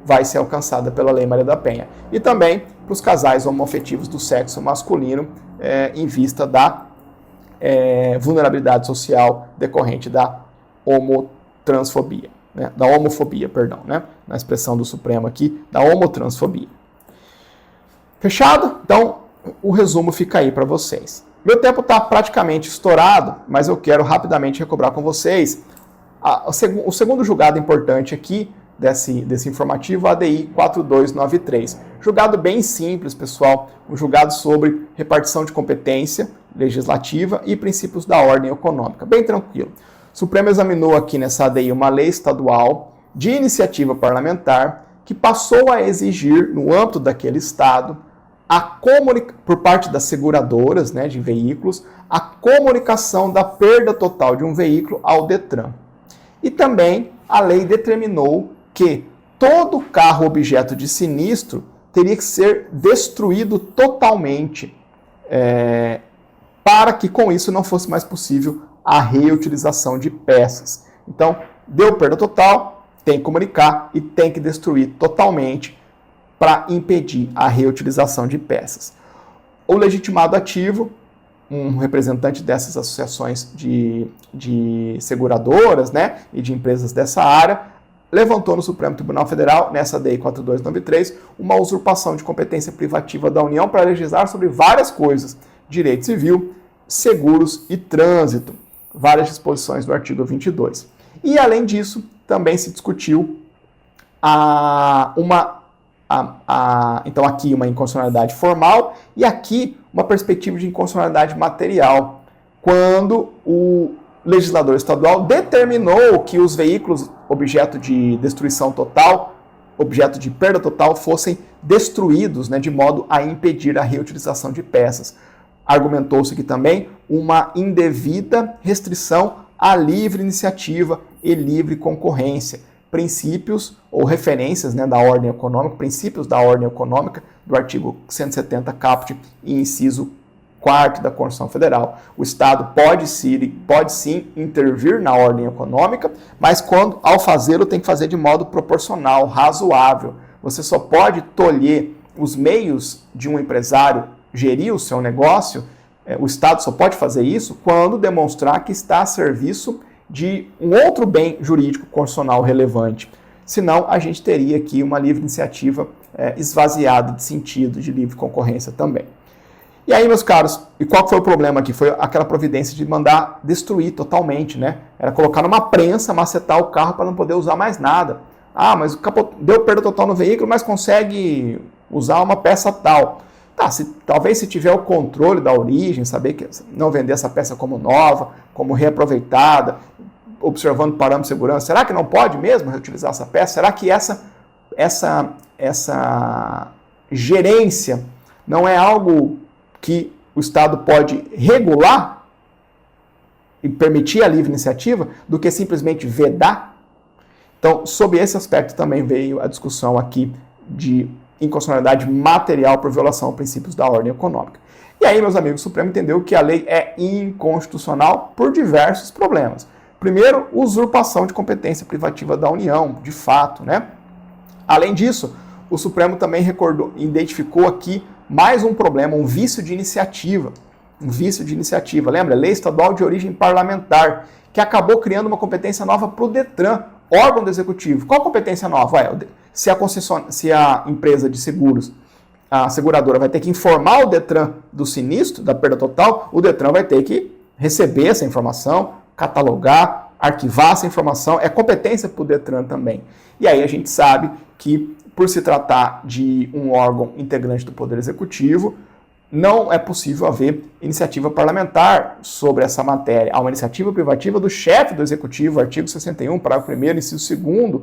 vai ser alcançada pela Lei Maria da Penha. E também para os casais homoafetivos do sexo masculino, em vista da vulnerabilidade social decorrente da homotransfobia, né? Da homofobia, perdão, né? Na expressão do Supremo aqui, da homotransfobia. Fechado? Então, o resumo fica aí para vocês. Meu tempo está praticamente estourado, mas eu quero rapidamente recobrar com vocês o segundo julgado importante aqui desse informativo, ADI 4293. Julgado bem simples, pessoal. Um julgado sobre repartição de competência legislativa e princípios da ordem econômica. Bem tranquilo. O Supremo examinou aqui nessa ADI uma lei estadual de iniciativa parlamentar que passou a exigir, no âmbito daquele estado, por parte das seguradoras, né, de veículos, a comunicação da perda total de um veículo ao Detran. E também a lei determinou que todo carro objeto de sinistro teria que ser destruído totalmente, para que com isso não fosse mais possível a reutilização de peças. Então, deu perda total, tem que comunicar e tem que destruir totalmente para impedir a reutilização de peças. O legitimado ativo, um representante dessas associações de seguradoras, né, e de empresas dessa área, levantou no Supremo Tribunal Federal, nessa DI 4293, uma usurpação de competência privativa da União para legislar sobre várias coisas, direito civil, seguros e trânsito, várias disposições do artigo 22. E, além disso, também se discutiu então aqui uma inconstitucionalidade formal e aqui uma perspectiva de inconstitucionalidade material, quando o legislador estadual determinou que os veículos objeto de destruição total, objeto de perda total, fossem destruídos, né, de modo a impedir a reutilização de peças. Argumentou-se aqui também uma indevida restrição à livre iniciativa e livre concorrência, princípios ou referências, né, da ordem econômica, princípios da ordem econômica do artigo 170 caput e inciso 4º da Constituição Federal. O Estado pode sim intervir na ordem econômica, mas ao fazê-lo tem que fazer de modo proporcional, razoável. Você só pode tolher os meios de um empresário gerir o seu negócio o Estado só pode fazer isso quando demonstrar que está a serviço de um outro bem jurídico constitucional relevante. Senão, a gente teria aqui uma livre iniciativa esvaziada de sentido, de livre concorrência também. E aí, meus caros, e qual foi o problema aqui? Foi aquela providência de mandar destruir totalmente, né? Era colocar numa prensa, macetar o carro para não poder usar mais nada. Ah, mas deu perda total no veículo, mas consegue usar uma peça tal. Tá, talvez se tiver o controle da origem, saber que não vender essa peça como nova, como reaproveitada, observando parâmetros de segurança, será que não pode mesmo reutilizar essa peça? Será que essa gerência não é algo que o Estado pode regular e permitir a livre iniciativa do que simplesmente vedar? Então, sob esse aspecto também veio a discussão aqui de inconstitucionalidade material por violação a princípios da ordem econômica. E aí, meus amigos, o Supremo entendeu que a lei é inconstitucional por diversos problemas. Primeiro, usurpação de competência privativa da União, de fato, né? Além disso, o Supremo também identificou aqui mais um problema, um vício de iniciativa. Um vício de iniciativa. Lembra? Lei estadual de origem parlamentar, que acabou criando uma competência nova para o Detran, órgão do Executivo. Qual a competência nova? Se a empresa de seguros, a seguradora vai ter que informar o Detran do sinistro, da perda total, o Detran vai ter que receber essa informação, catalogar, arquivar essa informação, é competência para o Detran também. E aí a gente sabe que, por se tratar de um órgão integrante do Poder Executivo, não é possível haver iniciativa parlamentar sobre essa matéria. Há uma iniciativa privativa do chefe do Executivo, artigo 61, parágrafo 1º, inciso 2º,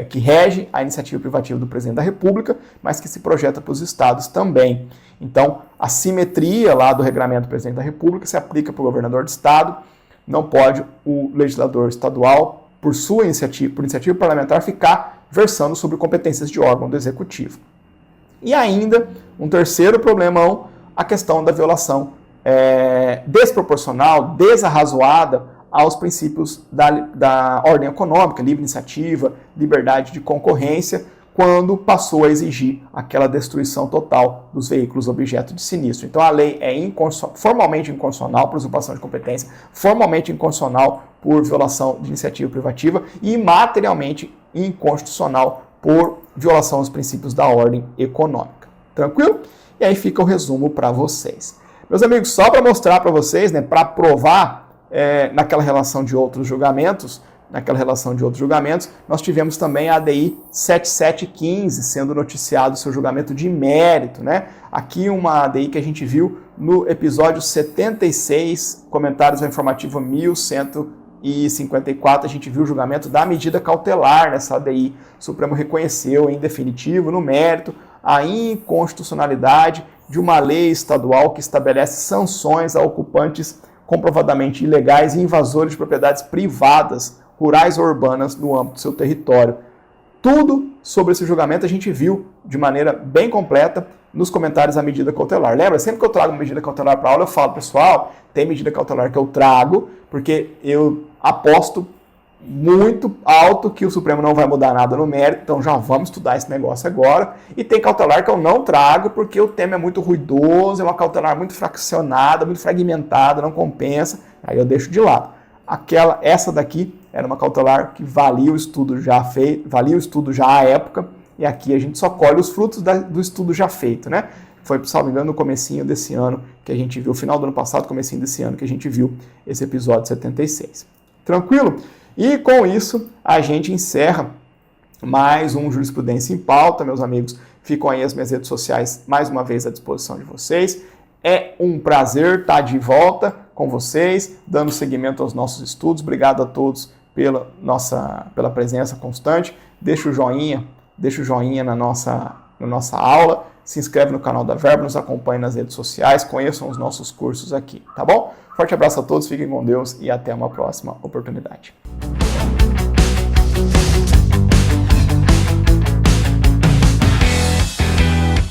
que rege a iniciativa privativa do Presidente da República, mas que se projeta para os estados também. Então, a simetria lá do regulamento do Presidente da República se aplica para o governador de estado, não pode o legislador estadual, por iniciativa parlamentar, ficar versando sobre competências de órgão do Executivo. E ainda, um terceiro problemão, a questão da violação desproporcional, desarrazoada aos princípios da ordem econômica, livre iniciativa, liberdade de concorrência, quando passou a exigir aquela destruição total dos veículos objeto de sinistro. Então a lei é formalmente inconstitucional por usurpação de competência, formalmente inconstitucional por violação de iniciativa privativa e materialmente inconstitucional por violação aos princípios da ordem econômica. Tranquilo? E aí fica o resumo para vocês. Meus amigos, só para mostrar para vocês, né, para provar naquela relação de outros julgamentos, nós tivemos também a ADI 7715 sendo noticiado seu julgamento de mérito, né? Aqui uma ADI que a gente viu no episódio 76, comentários ao informativo 1154, a gente viu o julgamento da medida cautelar nessa ADI. O Supremo reconheceu em definitivo, no mérito, a inconstitucionalidade de uma lei estadual que estabelece sanções a ocupantes comprovadamente ilegais e invasores de propriedades privadas, rurais ou urbanas no âmbito do seu território. Tudo sobre esse julgamento a gente viu de maneira bem completa nos comentários à medida cautelar. Lembra? Sempre que eu trago uma medida cautelar para aula, eu falo, pessoal, tem medida cautelar que eu trago, porque eu aposto muito alto que o Supremo não vai mudar nada no mérito, então já vamos estudar esse negócio agora. E tem cautelar que eu não trago, porque o tema é muito ruidoso, é uma cautelar muito fracionada, muito fragmentada, não compensa, aí eu deixo de lado. Essa daqui era uma cautelar que valia o estudo já feito, valia o estudo já à época, e aqui a gente só colhe os frutos do estudo já feito, né? Foi, salvo engano, no comecinho desse ano que a gente viu, final do ano passado, comecinho desse ano que a gente viu esse episódio 76. Tranquilo? E com isso a gente encerra mais um Jurisprudência em Pauta, meus amigos. Ficam aí as minhas redes sociais mais uma vez à disposição de vocês. É um prazer estar de volta com vocês, dando seguimento aos nossos estudos. Obrigado a todos pela presença constante. Deixa o joinha na nossa aula. Se inscreve no canal da Verbo, nos acompanhe nas redes sociais, conheçam os nossos cursos aqui, tá bom? Forte abraço a todos, fiquem com Deus e até uma próxima oportunidade.